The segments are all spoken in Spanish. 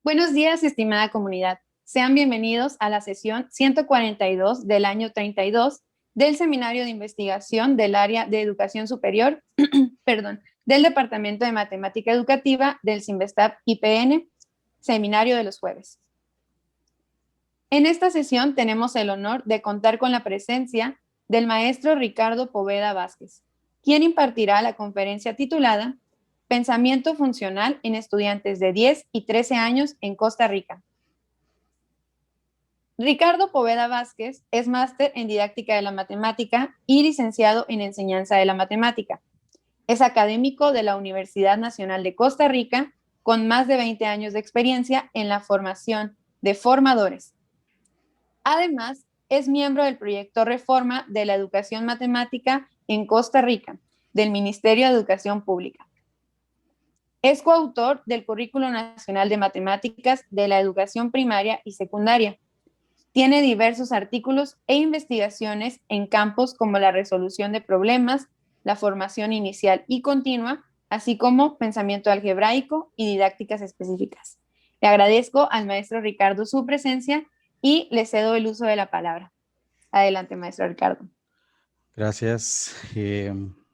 Buenos días, estimada comunidad. Sean bienvenidos a la sesión 142 del año 32 del Seminario de Investigación del Área de Educación Superior, del Departamento de Matemática Educativa del Sinvestap IPN, Seminario de los Jueves. En esta sesión tenemos el honor de contar con la presencia del maestro Ricardo Poveda Vázquez, quien impartirá la conferencia titulada Pensamiento funcional en estudiantes de 10 y 13 años en Costa Rica. Ricardo Poveda Vázquez es máster en didáctica de la matemática y licenciado en enseñanza de la matemática. Es académico de la Universidad Nacional de Costa Rica con más de 20 años de experiencia en la formación de formadores. Además, es miembro del proyecto Reforma de la Educación Matemática en Costa Rica, del Ministerio de Educación Pública. Es coautor del Currículo Nacional de Matemáticas de la Educación Primaria y Secundaria. Tiene diversos artículos e investigaciones en campos como la resolución de problemas, la formación inicial y continua, así como pensamiento algebraico y didácticas específicas. Le agradezco al maestro Ricardo su presencia y le cedo el uso de la palabra. Adelante, maestro Ricardo. Gracias.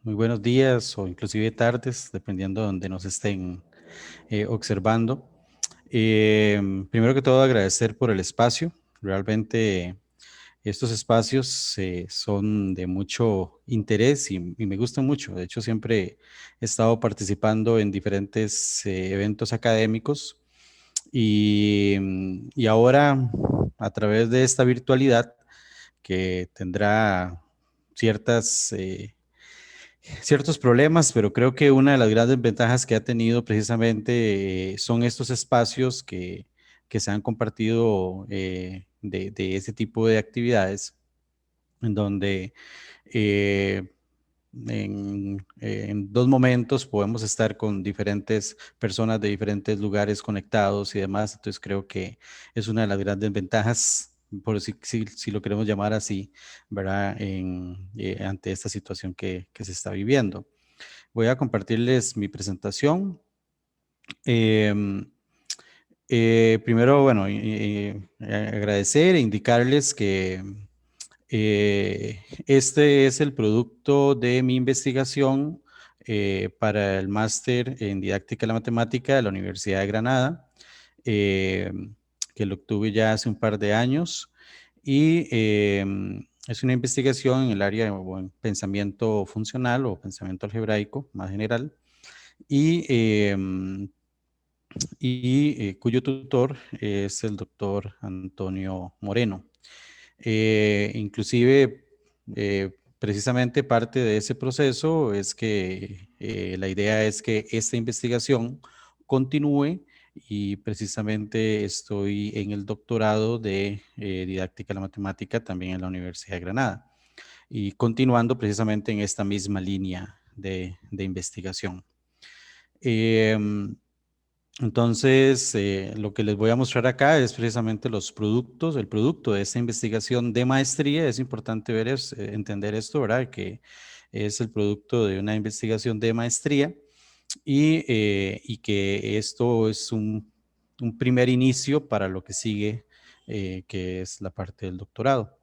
Muy buenos días o inclusive tardes, dependiendo de donde nos estén observando. Primero que todo, agradecer por el espacio. Realmente estos espacios son de mucho interés y me gustan mucho. De hecho, siempre he estado participando en diferentes eventos académicos y ahora a través de esta virtualidad que tendrá ciertas, ciertos problemas, pero creo que una de las grandes ventajas que ha tenido precisamente son estos espacios que se han compartido de ese tipo de actividades, en donde eh, en dos momentos podemos estar con diferentes personas de diferentes lugares conectados y demás. Entonces creo que es una de las grandes ventajas, por si lo queremos llamar así, ¿verdad? Ante esta situación que se está viviendo. Voy a compartirles mi presentación. Em, Primero, bueno, agradecer e indicarles que este es el producto de mi investigación para el máster en didáctica de la matemática de la Universidad de Granada, eh, que lo obtuve ya hace un par de años y es una investigación en el área de pensamiento funcional o pensamiento algebraico más general y, cuyo tutor es el doctor Antonio Moreno. Inclusive, precisamente parte de ese proceso es que la idea es que esta investigación continúe y precisamente estoy en el doctorado de didáctica de la matemática también en la Universidad de Granada y continuando precisamente en esta misma línea de investigación. Entonces, lo que les voy a mostrar acá es precisamente los productos, el producto de esta investigación de maestría. Es importante entender esto, ¿verdad? Que es el producto de una investigación de maestría y que esto es un primer inicio para lo que sigue, que es la parte del doctorado.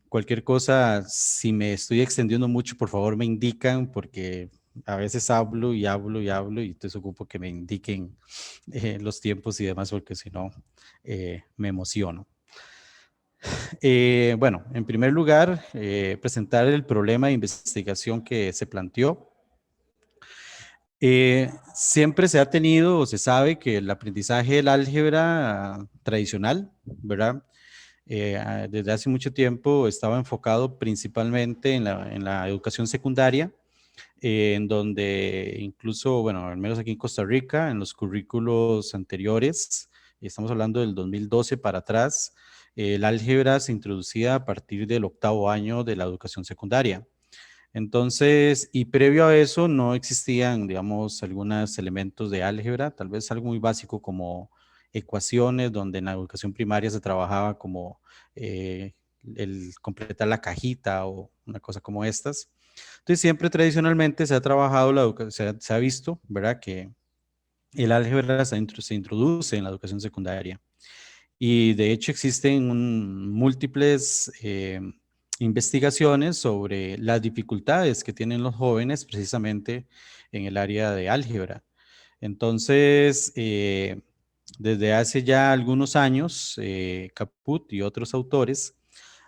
Cualquier cosa, si me estoy extendiendo mucho, por favor me indican porque a veces hablo y hablo y hablo y entonces ocupo que me indiquen los tiempos y demás porque si no me emociono. Bueno, en primer lugar, presentar el problema de investigación que se planteó. Siempre se ha tenido o se sabe que el aprendizaje del álgebra tradicional, ¿verdad? Desde hace mucho tiempo estaba enfocado principalmente en la educación secundaria, en donde incluso, bueno, al menos aquí en Costa Rica, en los currículos anteriores, y estamos hablando del 2012 para atrás, el álgebra se introducía a partir del octavo año de la educación secundaria. Entonces, y previo a eso no existían, digamos, algunos elementos de álgebra, tal vez algo muy básico como ecuaciones, donde en la educación primaria se trabajaba como eh, el completar la cajita o una cosa como estas. Entonces, siempre tradicionalmente se ha trabajado se ha visto, ¿verdad? Que el álgebra se introduce en la educación secundaria. Y de hecho existen múltiples investigaciones sobre las dificultades que tienen los jóvenes precisamente en el área de álgebra. Entonces, desde hace ya algunos años, Caput y otros autores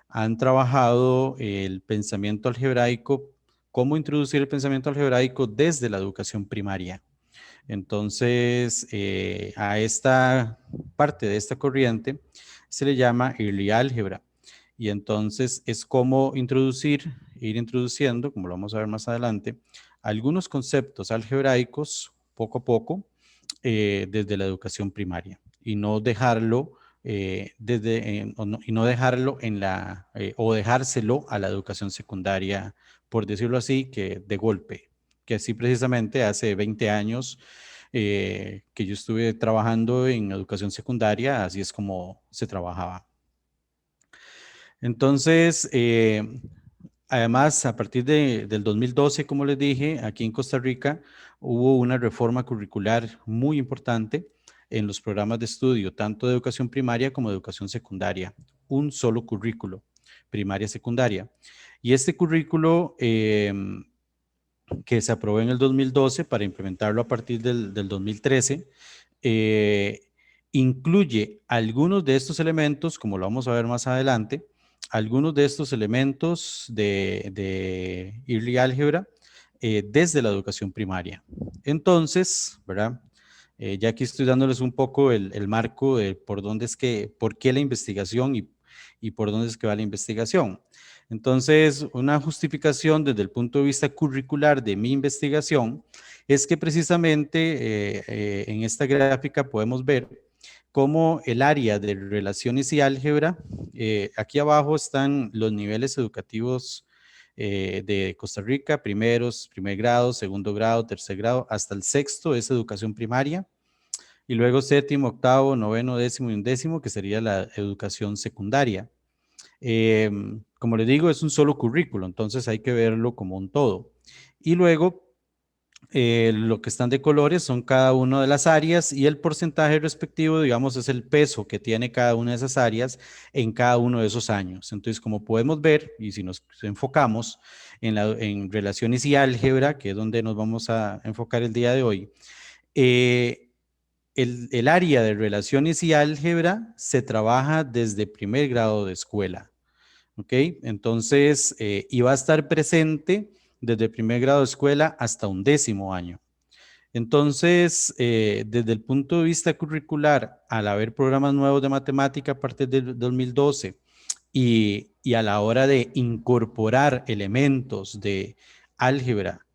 han trabajado el pensamiento algebraico, cómo introducir el pensamiento algebraico desde la educación primaria. Entonces, a esta parte de esta corriente se le llama Early Algebra. Y entonces es como ir introduciendo, como lo vamos a ver más adelante, algunos conceptos algebraicos poco a poco desde la educación primaria y no dejarlo y no dejarlo en o dejárselo a la educación secundaria, por decirlo así, que de golpe, que así precisamente hace 20 años que yo estuve trabajando en educación secundaria, así es como se trabajaba. Entonces, además, a partir del 2012, como les dije, aquí en Costa Rica hubo una reforma curricular muy importante en los programas de estudio, tanto de educación primaria como de educación secundaria. Un solo currículo, primaria-secundaria. Y este currículo que se aprobó en el 2012 para implementarlo a partir del 2013, eh, incluye algunos de estos elementos, como lo vamos a ver más adelante, algunos de estos elementos de Early Algebra desde la educación primaria. Entonces, ¿verdad? Ya aquí estoy dándoles un poco el marco de por qué la investigación y por dónde es que va la investigación. Entonces, una justificación desde el punto de vista curricular de mi investigación es que precisamente en esta gráfica podemos ver cómo el área de relaciones y álgebra, aquí abajo están los niveles educativos de Costa Rica, primer grado, segundo grado, tercer grado, hasta el sexto es educación primaria, y luego séptimo, octavo, noveno, décimo y undécimo, que sería la educación secundaria. Como les digo, es un solo currículo, entonces hay que verlo como un todo. Y luego, lo que están de colores son cada una de las áreas y el porcentaje respectivo, digamos, es el peso que tiene cada una de esas áreas en cada uno de esos años. Entonces, como podemos ver, y si nos enfocamos en relaciones y álgebra, que es donde nos vamos a enfocar el día de hoy, eh, el área de relaciones y álgebra se trabaja desde primer grado de escuela. ¿Ok? Entonces, y va a estar presente desde primer grado de escuela hasta undécimo año. Entonces, desde el punto de vista curricular, al haber programas nuevos de matemática a partir del 2012 y a la hora de incorporar elementos de álgebra,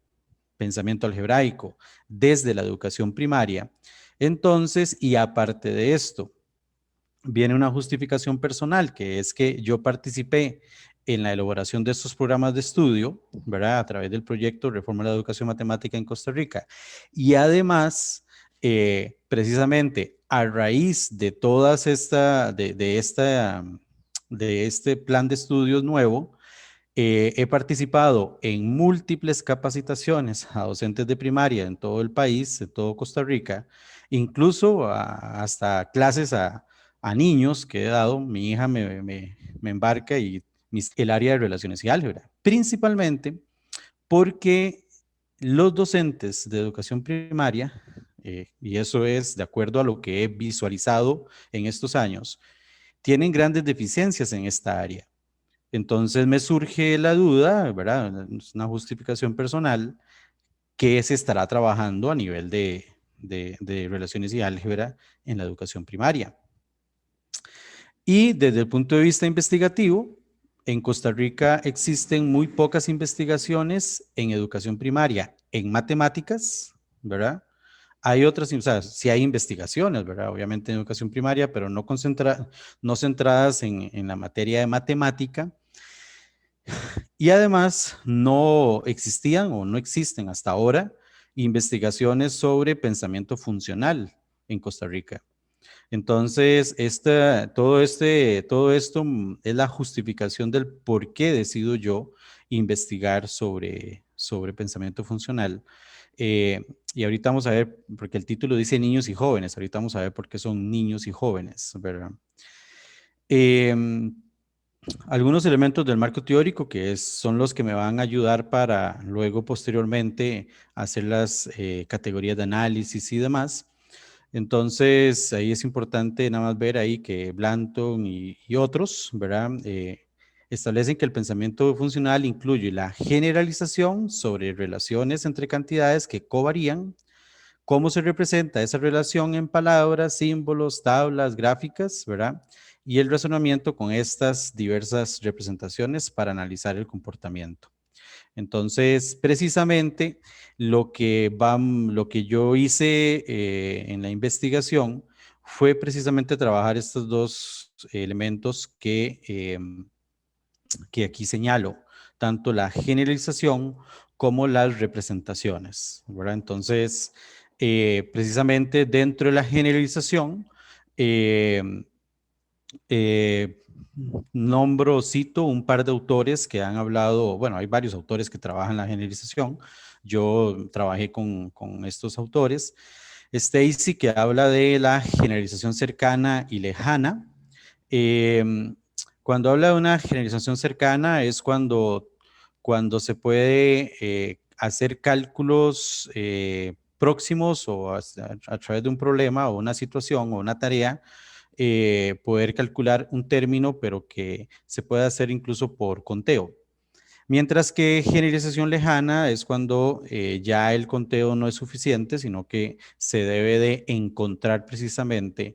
pensamiento algebraico, desde la educación primaria, entonces, y aparte de esto, viene una justificación personal, que es que yo participé en la elaboración de estos programas de estudio, ¿verdad? A través del proyecto Reforma de la Educación Matemática en Costa Rica. Y además, precisamente a raíz de todas de este plan de estudios nuevo, he participado en múltiples capacitaciones a docentes de primaria en todo el país, en todo Costa Rica, incluso hasta clases a niños que he dado. Mi hija me embarca y el área de relaciones y álgebra, principalmente porque los docentes de educación primaria, y eso es de acuerdo a lo que he visualizado en estos años, tienen grandes deficiencias en esta área. Entonces me surge la duda, ¿verdad? Es una justificación personal, que se estará trabajando a nivel de relaciones y álgebra en la educación primaria. Y desde el punto de vista investigativo, en Costa Rica existen muy pocas investigaciones en educación primaria, en matemáticas, ¿verdad? Hay otras, o sea, sí hay investigaciones, ¿verdad? Obviamente en educación primaria, pero no centradas en la materia de matemática. Y además no existían o no existen hasta ahora investigaciones sobre pensamiento funcional en Costa Rica. Entonces, todo esto es la justificación del por qué decido yo investigar sobre pensamiento funcional. Eh, y ahorita vamos a ver, porque el título dice niños y jóvenes, ahorita vamos a ver por qué son niños y jóvenes, ¿verdad? Em, algunos elementos del marco teórico son los que me van a ayudar para luego posteriormente hacer las categorías de análisis y demás. Entonces, ahí es importante nada más ver ahí que Blanton y otros, ¿verdad? Establecen que el pensamiento funcional incluye la generalización sobre relaciones entre cantidades que covarían, cómo se representa esa relación en palabras, símbolos, tablas, gráficas, ¿verdad? Y el razonamiento con estas diversas representaciones para analizar el comportamiento. Entonces, precisamente lo que yo hice en la investigación fue precisamente trabajar estos dos elementos que aquí señalo, tanto la generalización como las representaciones, ¿verdad? Entonces, precisamente dentro de la generalización, eh, eh, cito un par de autores que han hablado, bueno, hay varios autores que trabajan la generalización, yo trabajé con estos autores. Stacy, que habla de la generalización cercana y lejana. Eh, Cuando habla de una generalización cercana es cuando se puede hacer cálculos próximos o a través de un problema o una situación o una tarea, poder calcular un término, pero que se puede hacer incluso por conteo. Mientras que generalización lejana es cuando ya el conteo no es suficiente, sino que se debe de encontrar precisamente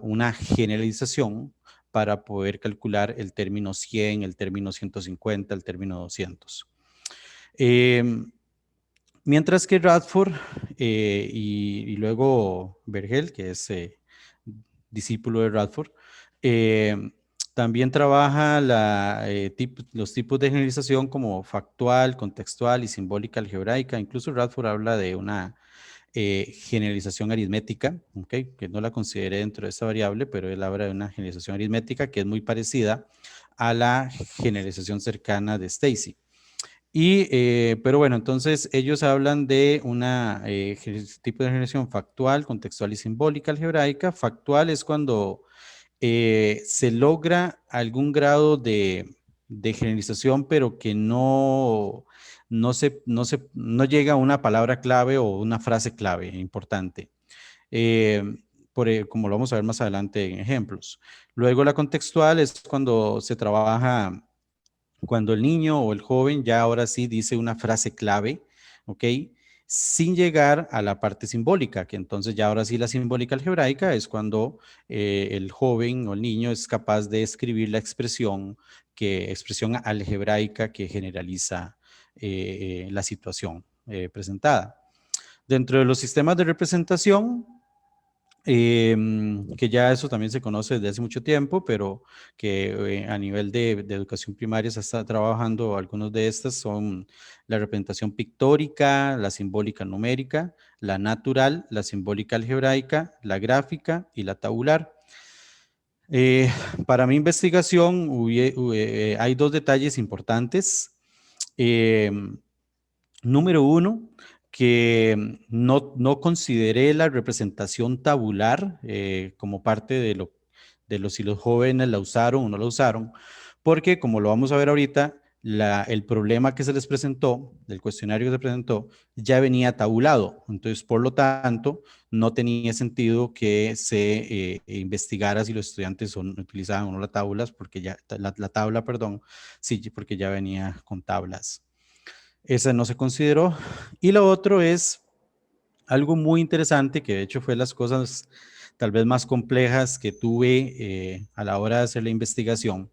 una generalización para poder calcular el término 100, el término 150, el término 200. Mientras que Radford y luego Vergel, que es discípulo de Radford, también trabaja los tipos de generalización como factual, contextual y simbólica algebraica. Incluso Radford habla de una generalización aritmética, ¿okay? Que no la consideré dentro de esta variable, pero él habla de una generalización aritmética que es muy parecida a la generalización cercana de Stacy. Pero bueno, entonces ellos hablan de una tipo de generación factual, contextual y simbólica algebraica. Factual es cuando se logra algún grado de generalización, pero que no llega a una palabra clave o una frase clave importante. Eh, Como lo vamos a ver más adelante en ejemplos. Luego la contextual es cuando se trabaja cuando el niño o el joven ya ahora sí dice una frase clave, ¿ok? Sin llegar a la parte simbólica, que entonces ya ahora sí la simbólica algebraica es cuando el joven o el niño es capaz de escribir la expresión algebraica que generaliza la situación presentada. Dentro de los sistemas de representación, que ya eso también se conoce desde hace mucho tiempo, pero que a nivel de educación primaria se está trabajando. Algunos de estas son la representación pictórica, la simbólica numérica, la natural, la simbólica algebraica, la gráfica y la tabular. Eh, para mi investigación hay dos detalles importantes. Eh, Número uno, que no consideré la representación tabular como parte de si los jóvenes la usaron o no la usaron, porque como lo vamos a ver ahorita, el problema que se les presentó, del cuestionario que se presentó, ya venía tabulado. Entonces, por lo tanto, no tenía sentido que se investigara si los estudiantes utilizaban o no las tablas, porque la tabla, perdón, sí, porque ya venía con tablas. Esa no se consideró. Y lo otro es algo muy interesante, que de hecho fue las cosas tal vez más complejas que tuve a la hora de hacer la investigación.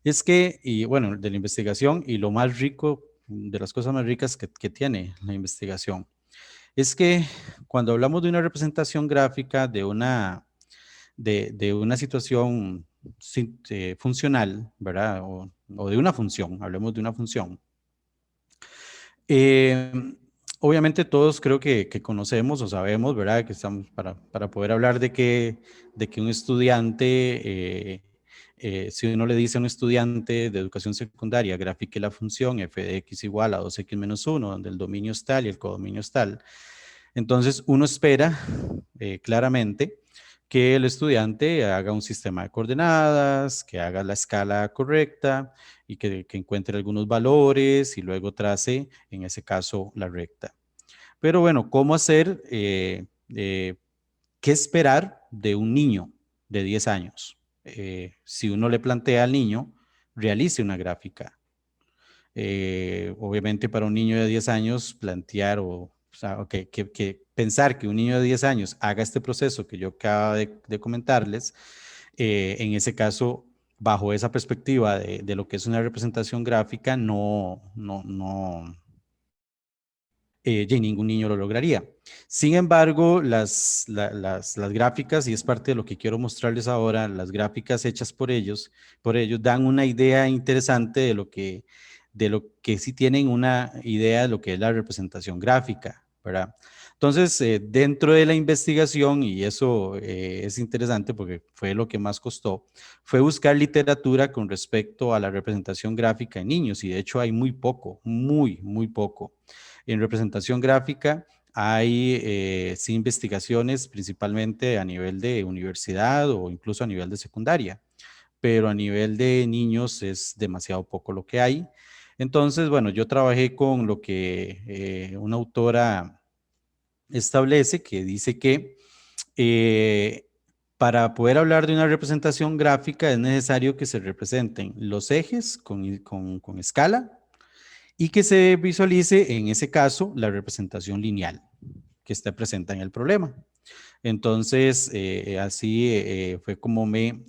Es que, y bueno, de la investigación y lo más rico, de las cosas más ricas que tiene la investigación, es que cuando hablamos de una representación gráfica de una situación funcional, ¿verdad? O de una función, hablemos de una función. Eh, Obviamente todos creo que conocemos o sabemos, ¿verdad? Que estamos para poder hablar de que un estudiante si uno le dice a un estudiante de educación secundaria, grafique la función f de x igual a 2x menos 1, donde el dominio es tal y el codominio es tal, entonces uno espera claramente que el estudiante haga un sistema de coordenadas, que haga la escala correcta y que encuentre algunos valores y luego trace, en ese caso, la recta. Pero bueno, ¿cómo hacer? ¿Qué esperar de un niño de 10 años? Si uno le plantea al niño, realice una gráfica. Obviamente para un niño de 10 años, plantear o sea, que pensar que un niño de 10 años haga este proceso que yo acabo de comentarles, en ese caso, bajo esa perspectiva de lo que es una representación gráfica, ya ningún niño lo lograría. Sin embargo, las gráficas, y es parte de lo que quiero mostrarles ahora, las gráficas hechas por ellos dan una idea interesante de lo que sí tienen una idea de lo que es la representación gráfica, ¿verdad? Entonces, dentro de la investigación, y eso es interesante porque fue lo que más costó, fue buscar literatura con respecto a la representación gráfica en niños, y de hecho hay muy poco, muy poco. En representación gráfica hay sí investigaciones principalmente a nivel de universidad o incluso a nivel de secundaria, pero a nivel de niños es demasiado poco lo que hay. Entonces, bueno, yo trabajé con lo que una autora establece, que dice que eh, para poder hablar de una representación gráfica es necesario que se representen los ejes con escala, y que se visualice, en ese caso, la representación lineal que está presente en el problema. Entonces, así fue como me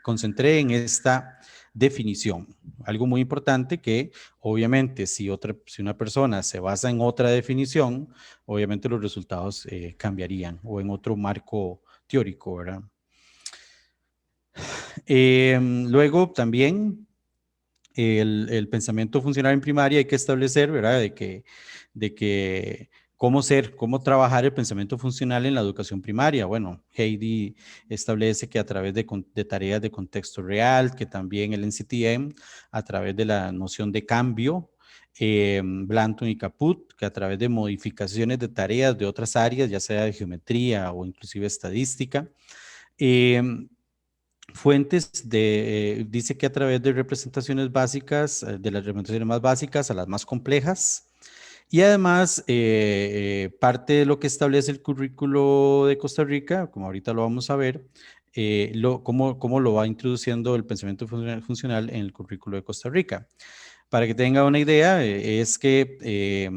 concentré en esta definición. Algo muy importante que, obviamente, si una persona se basa en otra definición, obviamente los resultados cambiarían, o en otro marco teórico, ¿verdad? Luego también el pensamiento funcional en primaria hay que establecer, ¿verdad? De que cómo trabajar el pensamiento funcional en la educación primaria. Bueno, Heidi establece que a través de tareas de contexto real, que también el NCTM, a través de la noción de cambio, Blanton y Caput, que a través de modificaciones de tareas de otras áreas, ya sea de geometría o inclusive estadística. Dice que a través de representaciones básicas, de las representaciones más básicas a las más complejas, y además parte de lo que establece el currículo de Costa Rica, como ahorita lo vamos a ver, cómo lo va introduciendo el pensamiento funcional en el currículo de Costa Rica. Para que tenga una idea, es que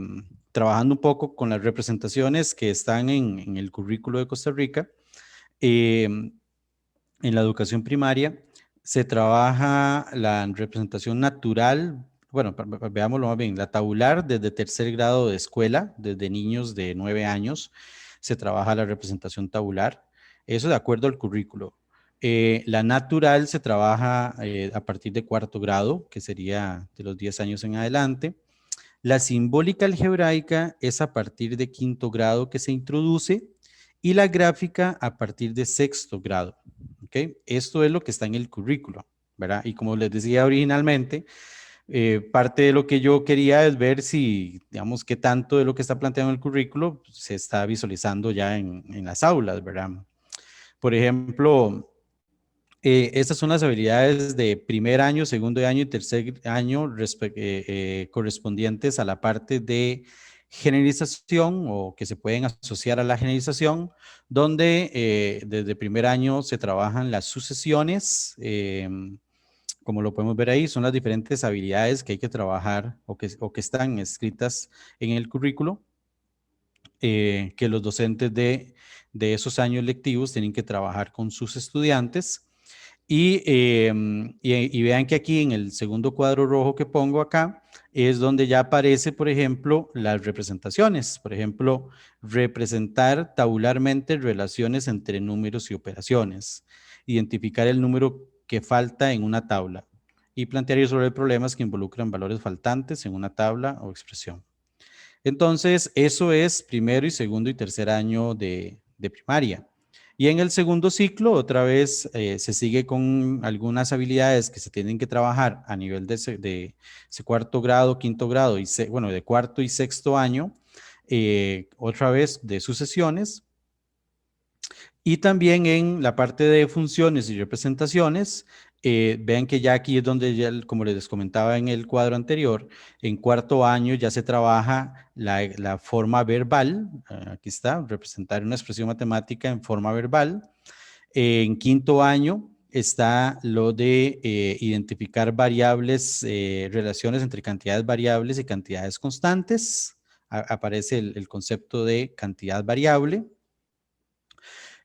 trabajando un poco con las representaciones que están en el currículo de Costa Rica, eh, en la educación primaria se trabaja la representación natural, bueno, veámoslo más bien, la tabular desde tercer grado de escuela, desde niños de 9 años, se trabaja la representación tabular, eso de acuerdo al currículo. La natural se trabaja a partir de cuarto grado, que sería de los 10 años en adelante. La simbólica algebraica es a partir de quinto grado que se introduce, y la gráfica a partir de sexto grado. ¿Okay? Esto es lo que está en el currículo, ¿verdad? Y como les decía originalmente, parte de lo que yo quería es ver si, digamos, qué tanto de lo que está planteado en el currículo se está visualizando ya en las aulas, ¿verdad? Por ejemplo, estas son las habilidades de primer año, segundo año y tercer año correspondientes a la parte de generalización, o que se pueden asociar a la generalización, donde desde primer año se trabajan las sucesiones, como lo podemos ver ahí, son las diferentes habilidades que hay que trabajar o que están escritas en el currículo, que los docentes de esos años lectivos tienen que trabajar con sus estudiantes. Y vean que aquí en el segundo cuadro rojo que pongo acá es donde ya aparece, por ejemplo, las representaciones. Por ejemplo, representar tabularmente relaciones entre números y operaciones. Identificar el número que falta en una tabla y plantear y resolver problemas que involucran valores faltantes en una tabla o expresión. Entonces, eso es primero y segundo y tercer año de primaria. Y en el segundo ciclo, otra vez, se sigue con algunas habilidades que se tienen que trabajar a nivel de ese cuarto grado, quinto grado, y bueno, de cuarto y sexto año, otra vez de sucesiones. Y también en la parte de funciones y representaciones, vean que ya aquí es donde, ya, como les comentaba en el cuadro anterior, en cuarto año ya se trabaja la forma verbal. Aquí está, representar una expresión matemática en forma verbal. En quinto año está lo de identificar variables, relaciones entre cantidades variables y cantidades constantes. Aparece el concepto de cantidad variable.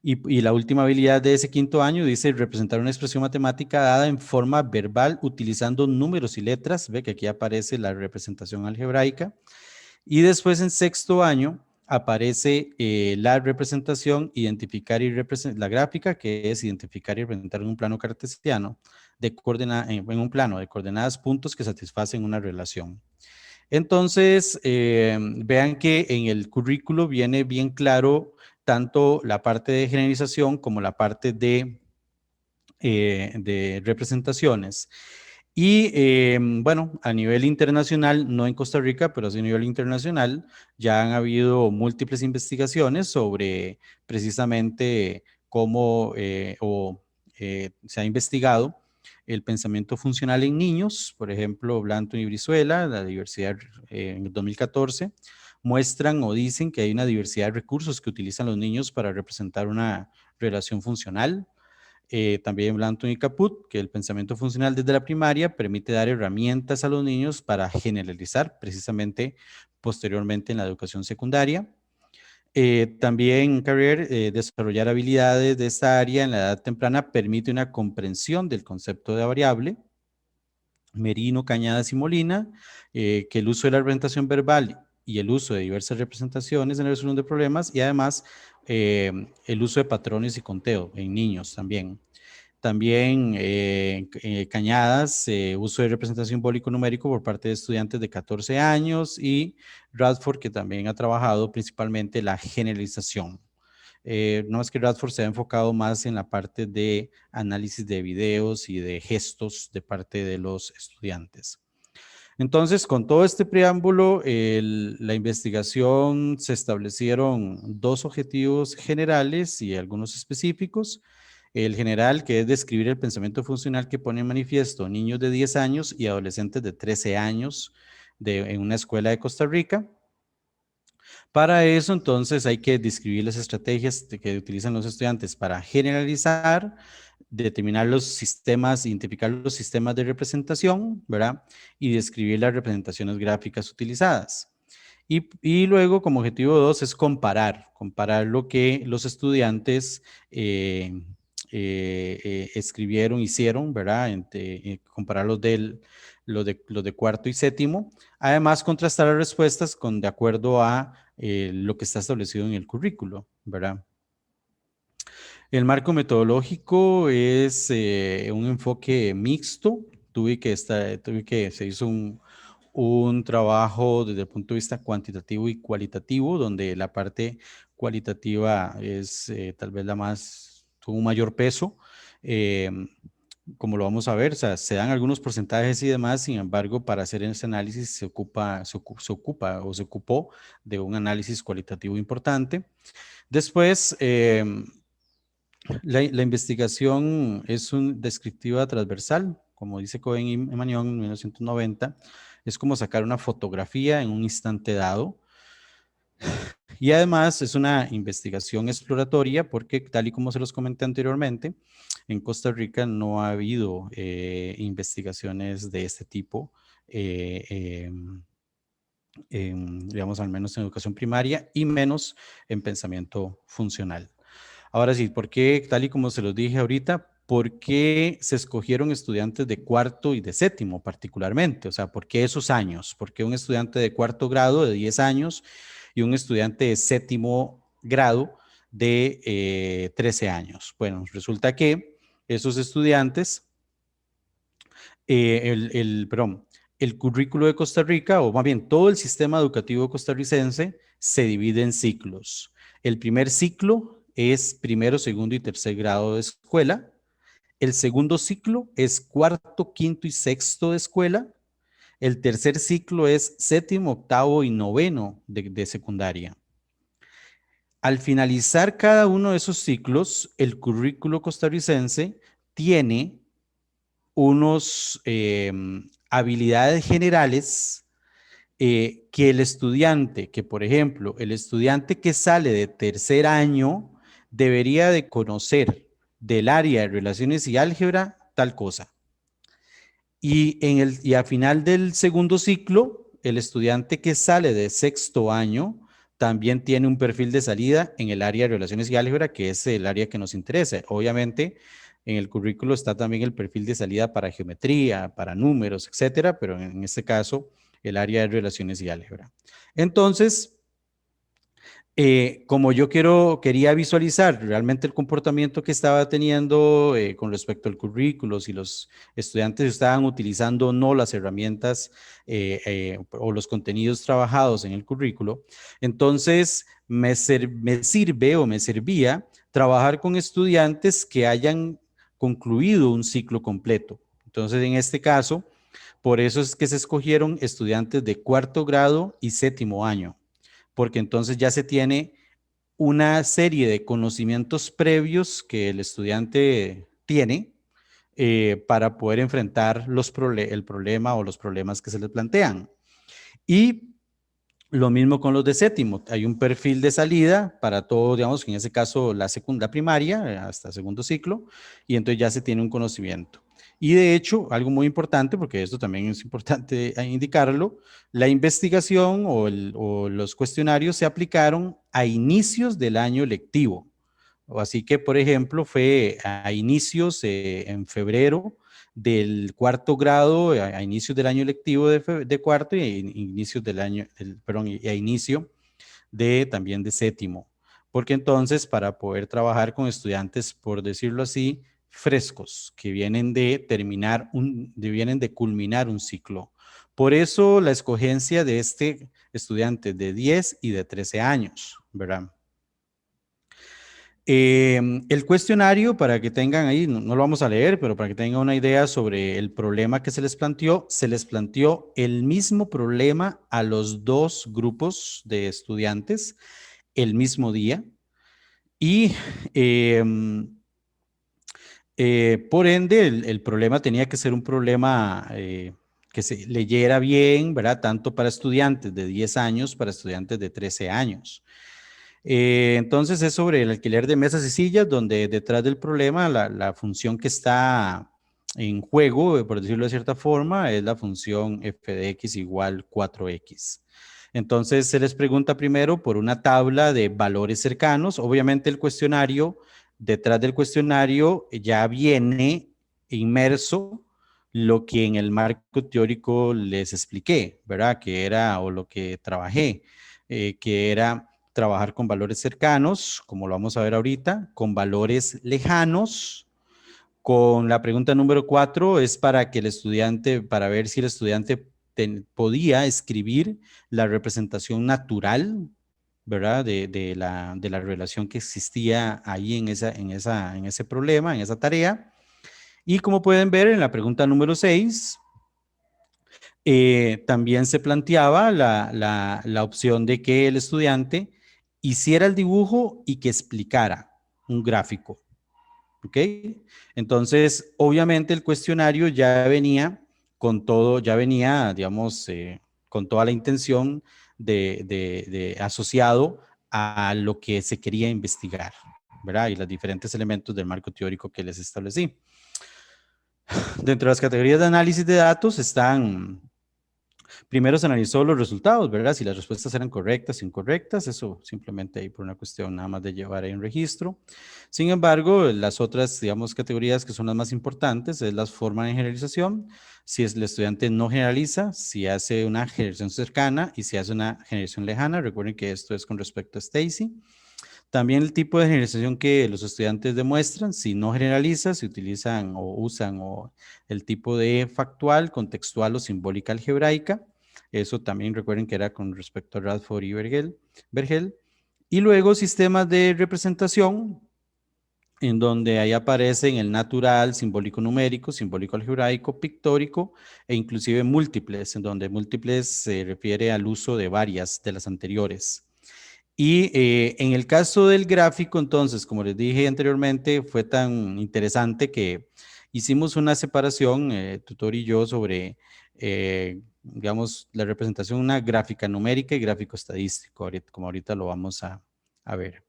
Y la última habilidad de ese quinto año dice representar una expresión matemática dada en forma verbal utilizando números y letras. Ve que aquí aparece la representación algebraica. Y después en sexto año aparece la representación, identificar y representar, la gráfica, que es identificar y representar en un plano cartesiano, en un plano de coordenadas puntos que satisfacen una relación. Entonces, vean que en el currículo viene bien claro tanto la parte de generalización como la parte de representaciones. Y bueno, a nivel internacional, no en Costa Rica, pero sí a nivel internacional, ya han habido múltiples investigaciones sobre precisamente cómo se ha investigado el pensamiento funcional en niños. Por ejemplo, Blanton y Brizuela, la diversidad en el 2014, muestran o dicen que hay una diversidad de recursos que utilizan los niños para representar una relación funcional. También Blanton y Caput, que el pensamiento funcional desde la primaria permite dar herramientas a los niños para generalizar precisamente posteriormente en la educación secundaria. También Carrier, desarrollar habilidades de esta área en la edad temprana permite una comprensión del concepto de variable. Merino, Cañadas y Molina, que el uso de la representación verbal y el uso de diversas representaciones en la resolución de problemas y además el uso de patrones y conteo en niños también. También Cañadas, uso de representación simbólico numérico por parte de estudiantes de 14 años y Radford, que también ha trabajado principalmente la generalización. No es que Radford se ha enfocado más en la parte de análisis de videos y de gestos de parte de los estudiantes. Entonces, con todo este preámbulo, la investigación se establecieron dos objetivos generales y algunos específicos. El general, que es describir el pensamiento funcional que pone en manifiesto niños de 10 años y adolescentes de 13 años en una escuela de Costa Rica. Para eso, entonces, hay que describir las estrategias que utilizan los estudiantes para generalizar, determinar los sistemas, identificar los sistemas de representación, ¿verdad? Y describir las representaciones gráficas utilizadas. Y luego, como objetivo 2, es comparar lo que los estudiantes escribieron, hicieron, ¿verdad? Comparar los de cuarto y séptimo. Además, contrastar las respuestas de acuerdo a lo que está establecido en el currículo, ¿verdad? El marco metodológico es un enfoque mixto. Se hizo un trabajo desde el punto de vista cuantitativo y cualitativo, donde la parte cualitativa es tal vez con un mayor peso. Eh, como lo vamos a ver, o sea, se dan algunos porcentajes y demás, sin embargo, para hacer ese análisis se ocupó de un análisis cualitativo importante. Después, la investigación es descriptiva transversal, como dice Cohen y Magnon en 1990, es como sacar una fotografía en un instante dado. Y además es una investigación exploratoria porque, tal y como se los comenté anteriormente, en Costa Rica no ha habido investigaciones de este tipo, digamos, al menos en educación primaria y menos en pensamiento funcional. Ahora sí, ¿por qué, tal y como se los dije ahorita, por qué se escogieron estudiantes de cuarto y de séptimo particularmente? O sea, ¿por qué esos años? ¿Por qué un estudiante de cuarto grado de 10 años y un estudiante de séptimo grado de 13 años? Bueno, resulta que esos estudiantes, perdón, el currículo de Costa Rica, o más bien todo el sistema educativo costarricense, se divide en ciclos. El primer ciclo es primero, segundo y tercer grado de escuela. El segundo ciclo es cuarto, quinto y sexto de escuela. El tercer ciclo es séptimo, octavo y noveno de secundaria. Al finalizar cada uno de esos ciclos, el currículo costarricense tiene unos habilidades generales que el estudiante, que por ejemplo, el estudiante que sale de tercer año debería de conocer del área de relaciones y álgebra tal cosa. Y a final del segundo ciclo, el estudiante que sale de sexto año también tiene un perfil de salida en el área de relaciones y álgebra, que es el área que nos interesa. Obviamente, en el currículo está también el perfil de salida para geometría, para números, etcétera, pero en este caso, el área de relaciones y álgebra. Entonces, como yo quería visualizar realmente el comportamiento que estaba teniendo con respecto al currículo, si los estudiantes estaban utilizando o no las herramientas o los contenidos trabajados en el currículo, entonces me sirve o me servía trabajar con estudiantes que hayan concluido un ciclo completo. Entonces, en este caso, por eso es que se escogieron estudiantes de cuarto grado y séptimo año, porque entonces ya se tiene una serie de conocimientos previos que el estudiante tiene para poder enfrentar el problema o los problemas que se le plantean. Y lo mismo con los de séptimo, hay un perfil de salida para todo, digamos, en ese caso la segunda primaria, hasta segundo ciclo, y entonces ya se tiene un conocimiento. Y de hecho, algo muy importante, porque esto también es importante indicarlo, la investigación o los cuestionarios se aplicaron a inicios del año lectivo. Así que, por ejemplo, fue a inicios en febrero del cuarto grado, a inicios del año lectivo de cuarto y inicios del año, perdón, y a inicio también de séptimo. Porque entonces, para poder trabajar con estudiantes, por decirlo así, frescos, que vienen vienen de culminar un ciclo. Por eso la escogencia de este estudiante de 10 y de 13 años, ¿verdad? El cuestionario, para que tengan ahí, no lo vamos a leer, pero para que tengan una idea sobre el problema que se les planteó el mismo problema a los dos grupos de estudiantes el mismo día y eh, por ende el problema tenía que ser un problema que se leyera bien, ¿verdad? Tanto para estudiantes de 10 años, para estudiantes de 13 años. Entonces es sobre el alquiler de mesas y sillas, donde detrás del problema la función que está en juego, por decirlo de cierta forma, es la función f de x igual 4x. Entonces se les pregunta primero por una tabla de valores cercanos. Obviamente el cuestionario, detrás del cuestionario ya viene inmerso lo que en el marco teórico les expliqué, ¿verdad? Que era, o lo que trabajé, que era trabajar con valores cercanos, como lo vamos a ver ahorita, con valores lejanos. Con la pregunta número 4 es para que el estudiante, para ver si el estudiante podía escribir la representación natural, ¿verdad? De la relación que existía ahí en ese problema, en esa tarea. Y como pueden ver en la pregunta número 6, también se planteaba la opción de que el estudiante hiciera el dibujo y que explicara un gráfico. ¿Ok? Entonces, obviamente el cuestionario ya venía con todo, ya venía, digamos, con toda la intención asociado a lo que se quería investigar, ¿verdad? Y los diferentes elementos del marco teórico que les establecí. Dentro de las categorías de análisis de datos están. Primero se analizó los resultados, ¿verdad? Si las respuestas eran correctas, incorrectas, eso simplemente ahí por una cuestión nada más de llevar ahí un registro. Sin embargo, las otras, digamos, categorías que son las más importantes es la forma de generalización. Si el estudiante no generaliza, si hace una generación cercana y si hace una generación lejana. Recuerden que esto es con respecto a Stacy. También el tipo de generalización que los estudiantes demuestran, si no generaliza, si utilizan o usan el tipo de factual, contextual o simbólica algebraica. Eso también recuerden que era con respecto a Radford y Vergel. Y luego sistemas de representación, en donde ahí aparecen el natural, simbólico numérico, simbólico algebraico, pictórico e inclusive múltiples, en donde múltiples se refiere al uso de varias de las anteriores. Y en el caso del gráfico, entonces, como les dije anteriormente, fue tan interesante que hicimos una separación, tutor y yo, sobre, digamos, la representación, una gráfica numérica y gráfico estadístico, como ahorita lo vamos a ver.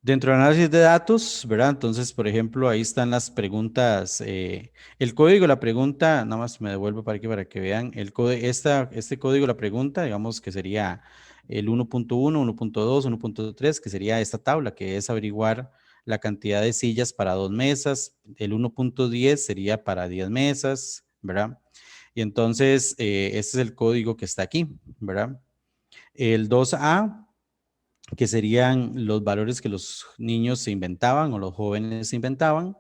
Dentro del análisis de datos, ¿verdad? Entonces, por ejemplo, ahí están las preguntas, el código, la pregunta, nada más me devuelvo para que vean, este código, la pregunta, digamos que sería el 1.1, 1.2, 1.3, que sería esta tabla, que es averiguar la cantidad de sillas para 2 mesas, el 1.10 sería para 10 mesas, ¿verdad? Y entonces, este es el código que está aquí, ¿verdad? El 2A que serían los valores que los niños se inventaban o los jóvenes se inventaban.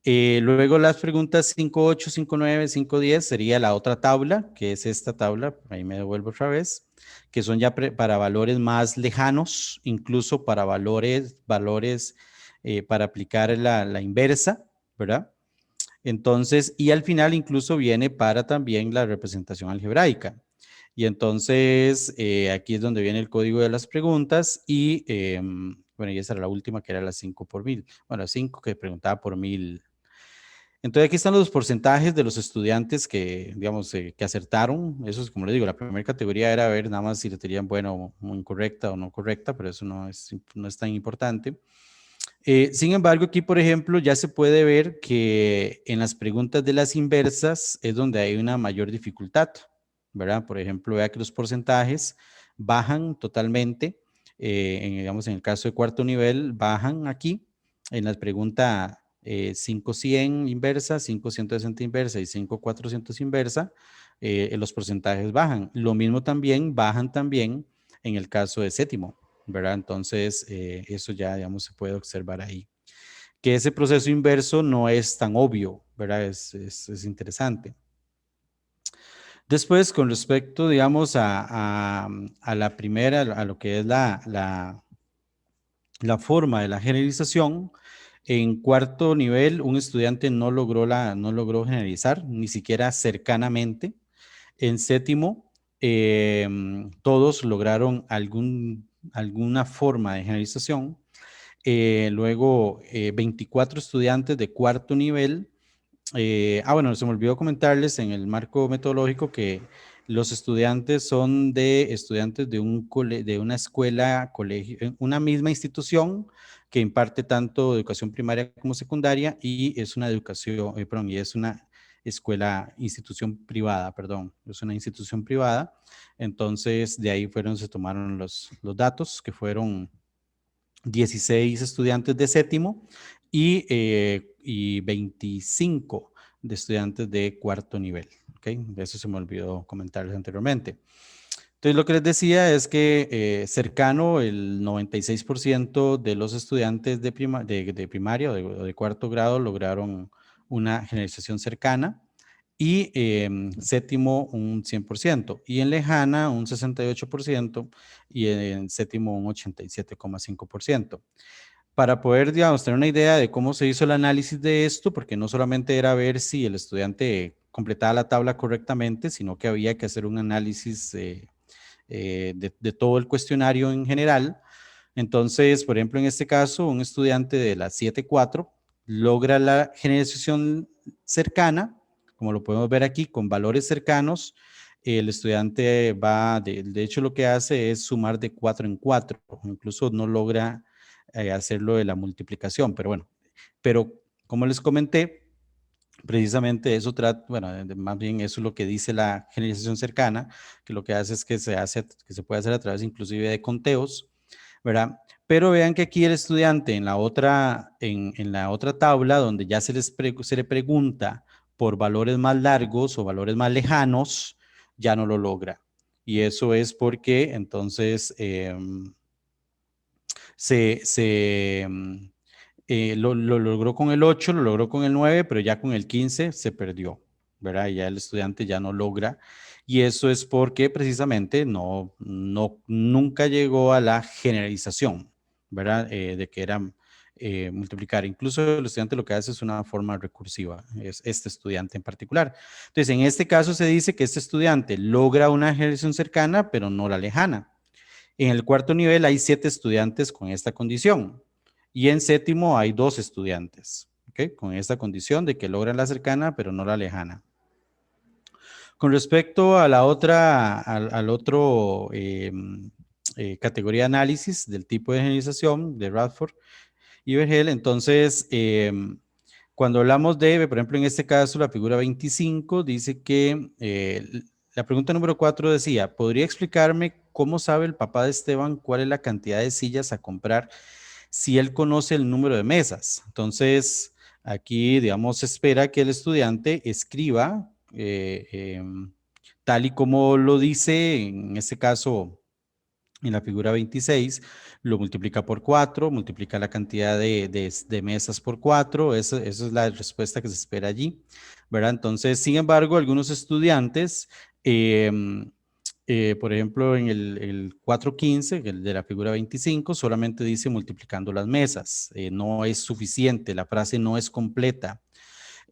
Luego las preguntas 5.8, 5.9, 5.10 sería la otra tabla, que es esta tabla, ahí me devuelvo otra vez, que son ya para valores más lejanos, incluso para valores para aplicar la inversa, ¿verdad? Entonces, y al final incluso viene para también la representación algebraica. Y entonces, aquí es donde viene el código de las preguntas y, bueno, y esa era la última que era las 5 por 1000. Bueno, 5 que preguntaba por 1000. Entonces, aquí están los porcentajes de los estudiantes que, digamos, que acertaron. Eso es, como les digo, la primera categoría era ver nada más si le tenían bueno o incorrecta o no correcta, pero eso no es tan importante. Sin embargo, aquí, por ejemplo, ya se puede ver que en las preguntas de las inversas es donde hay una mayor dificultad, ¿verdad? Por ejemplo, vea que los porcentajes bajan totalmente. Digamos, en el caso de cuarto nivel, bajan aquí en la pregunta 5100 inversa, 5160 inversa y 5400 inversa, los porcentajes bajan. Lo mismo también bajan también en el caso de séptimo. ¿Verdad? Entonces, eso ya, digamos, se puede observar ahí. Que ese proceso inverso no es tan obvio, ¿verdad? Es interesante. Después, con respecto, digamos, a la primera, a lo que es la forma de la generalización, en cuarto nivel, un estudiante no logró generalizar, ni siquiera cercanamente. En séptimo, todos lograron alguna forma de generalización. Luego, 24 estudiantes de cuarto nivel. Bueno, se me olvidó comentarles en el marco metodológico que los estudiantes son de estudiantes de una escuela, colegio, una misma institución que imparte tanto educación primaria como secundaria y es una y es una institución privada, perdón, es una institución privada. Entonces, de ahí se tomaron los datos, que fueron 16 estudiantes de séptimo y 25 de estudiantes de cuarto nivel. ¿Okay? Eso se me olvidó comentarles anteriormente. Entonces, lo que les decía es que cercano el 96% de los estudiantes de primaria o de cuarto grado lograron una generalización cercana y séptimo un 100% y en lejana un 68% y en séptimo un 87,5%. Para poder, digamos, tener una idea de cómo se hizo el análisis de esto, porque no solamente era ver si el estudiante completaba la tabla correctamente, sino que había que hacer un análisis de todo el cuestionario en general. Entonces, por ejemplo, en este caso, un estudiante de la 7.4 logra la generalización cercana, como lo podemos ver aquí, con valores cercanos. El estudiante de hecho, lo que hace es sumar de 4 en 4, incluso no logra hacerlo de la multiplicación, pero bueno, pero como les comenté, precisamente eso trata, bueno, más bien eso es lo que dice la generalización cercana, que lo que hace es que se puede hacer a través inclusive de conteos, ¿verdad? Pero vean que aquí el estudiante en la otra tabla, donde ya se le pregunta por valores más largos o valores más lejanos, ya no lo logra. Y eso es porque entonces lo logró con el 8, lo logró con el 9, pero ya con el 15 se perdió, ¿verdad? Y ya el estudiante ya no logra. y eso es porque precisamente nunca llegó a la generalización, ¿verdad? De que era multiplicar. Incluso el estudiante lo que hace es una forma recursiva, es este estudiante en particular. Entonces, en este caso se dice que este estudiante logra una generalización cercana, pero no la lejana. En el cuarto nivel hay 7 estudiantes con esta condición y en séptimo hay 2 estudiantes, ¿ok? Con esta condición de que logran la cercana, pero no la lejana. Con respecto a la otra, al otro categoría de análisis del tipo de generalización de Radford y Vergel, entonces, cuando hablamos de, por ejemplo, en este caso, la figura 25, dice que la pregunta número 4 decía, ¿podría explicarme cómo sabe el papá de Esteban cuál es la cantidad de sillas a comprar si él conoce el número de mesas? Entonces, aquí, digamos, se espera que el estudiante escriba tal y como lo dice, en este caso, en la figura 26, lo multiplica por 4, multiplica la cantidad de mesas por 4, esa es la respuesta que se espera allí, ¿verdad? Entonces, sin embargo, algunos estudiantes, eh, por ejemplo, en el 415, el de la figura 25, solamente dice multiplicando las mesas, no es suficiente, la frase no es completa.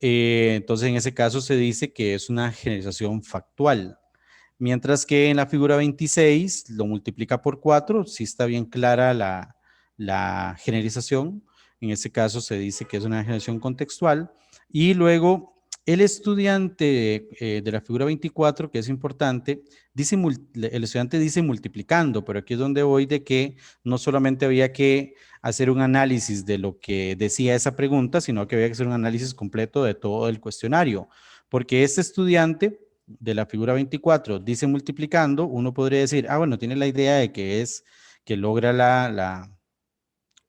Entonces, en ese caso se dice que es una generalización factual. Mientras que en la figura 26 lo multiplica por 4, sí está bien clara la generalización. En este caso se dice que es una generación contextual. Y luego el estudiante de la figura 24, que es importante, el estudiante dice multiplicando, pero aquí es donde voy de que no solamente había que hacer un análisis de lo que decía esa pregunta, sino que había que hacer un análisis completo de todo el cuestionario, porque este estudiante de la figura 24 dice multiplicando, uno podría decir, ah, bueno, tiene la idea de que es que logra la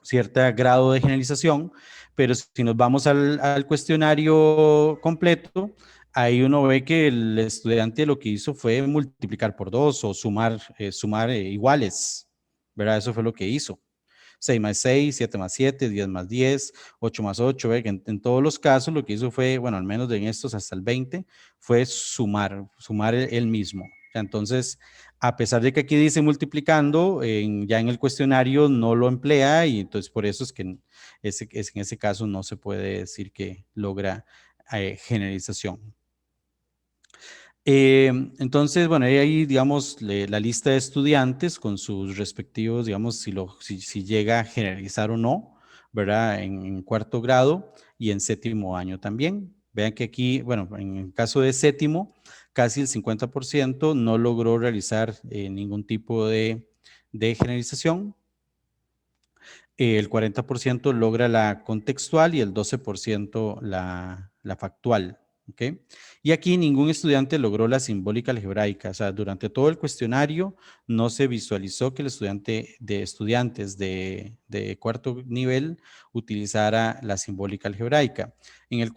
cierto grado de generalización, pero si nos vamos al cuestionario completo, ahí uno ve que el estudiante lo que hizo fue multiplicar por 2 o sumar iguales, ¿verdad? Eso fue lo que hizo. 6 más 6, 7 más 7, 10 más 10, 8 más 8, ¿ve? En todos los casos lo que hizo fue, bueno, al menos en estos hasta el 20, fue sumar él mismo. Entonces, a pesar de que aquí dice multiplicando, ya en el cuestionario no lo emplea y entonces por eso es que en ese caso no se puede decir que logra generalización. Entonces, bueno, ahí digamos la lista de estudiantes con sus respectivos, digamos, si llega a generalizar o no, ¿verdad? En cuarto grado y en séptimo año también. Vean que aquí, bueno, en el caso de séptimo, casi el 50% no logró realizar ningún tipo de generalización. El 40% logra la contextual y el 12% la factual. ¿Ok? Y aquí ningún estudiante logró la simbólica algebraica. O sea, durante todo el cuestionario no se visualizó que el estudiantes de cuarto nivel utilizara la simbólica algebraica. En el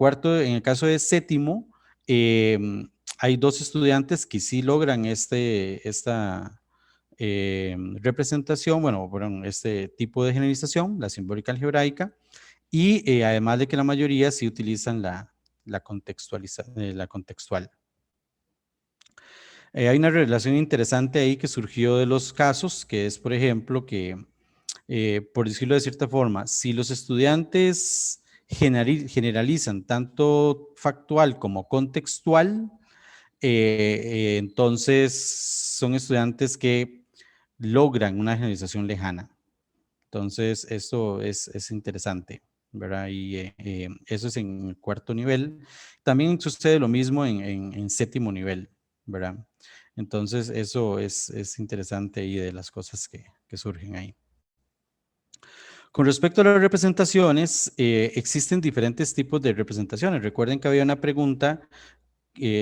caso de séptimo, hay 2 estudiantes que sí logran esta representación, bueno, perdón, este tipo de generalización, la simbólica algebraica, y además de que la mayoría sí utilizan la contextual. Hay una relación interesante ahí que surgió de los casos, que es, por ejemplo, que, por decirlo de cierta forma, si los estudiantes generalizan tanto factual como contextual, entonces son estudiantes que logran una generalización lejana. Entonces, esto es interesante, ¿verdad? Y eso es en el cuarto nivel. También sucede lo mismo en séptimo nivel, ¿verdad? Entonces, eso es interesante y de las cosas que surgen ahí. Con respecto a las representaciones, existen diferentes tipos de representaciones. Recuerden que había una pregunta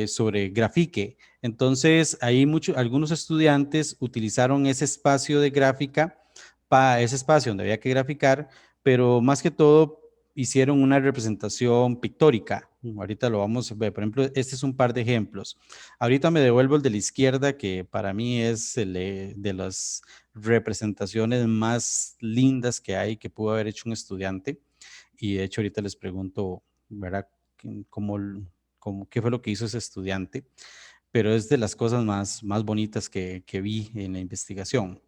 sobre grafique. Entonces, ahí algunos estudiantes utilizaron ese espacio de gráfica, para ese espacio donde había que graficar, pero más que todo hicieron una representación pictórica. Ahorita lo vamos a ver. Por ejemplo, este es un par de ejemplos. Ahorita me devuelvo el de la izquierda, que para mí es de las representaciones más lindas que hay, que pudo haber hecho un estudiante. Y de hecho, ahorita les pregunto, ¿verdad? ¿Cómo, qué fue lo que hizo ese estudiante? pero es de las cosas más bonitas que vi en la investigación.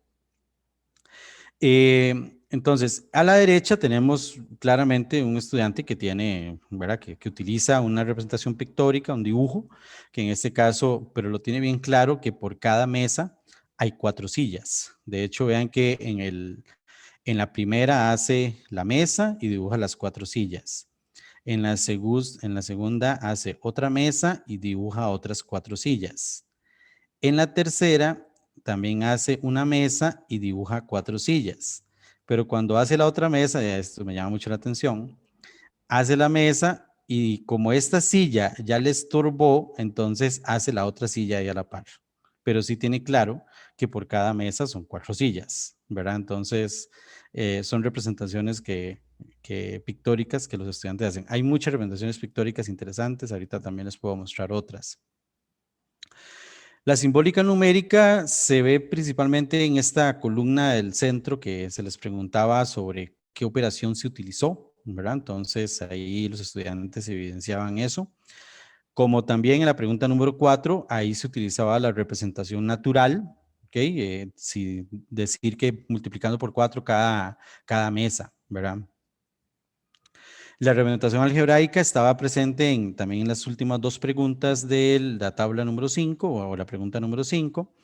Entonces, a la derecha tenemos claramente un estudiante que tiene, ¿verdad? Que utiliza una representación pictórica, un dibujo, que en este caso, pero lo tiene bien claro que por cada mesa hay 4 sillas. De hecho, vean que en la primera hace la mesa y dibuja las 4 sillas. En la segunda hace otra mesa y dibuja otras 4 sillas. En la tercera también hace una mesa y dibuja 4 sillas. Pero cuando hace la otra mesa, esto me llama mucho la atención, hace la mesa y como esta silla ya le estorbó, entonces hace la otra silla ahí a la par. Pero sí tiene claro que por cada mesa son 4 sillas, ¿verdad? Entonces, son representaciones que pictóricas que los estudiantes hacen. Hay muchas representaciones pictóricas interesantes, ahorita también les puedo mostrar otras. La simbólica numérica se ve principalmente en esta columna del centro que se les preguntaba sobre qué operación se utilizó, ¿verdad? Entonces ahí los estudiantes evidenciaban eso. Como también en la pregunta número 4, ahí se utilizaba la representación natural, ¿ok? Si decir que multiplicando por 4 cada mesa, ¿verdad? La representación algebraica estaba presente también en las últimas 2 preguntas de la tabla número 5 o la pregunta número 5.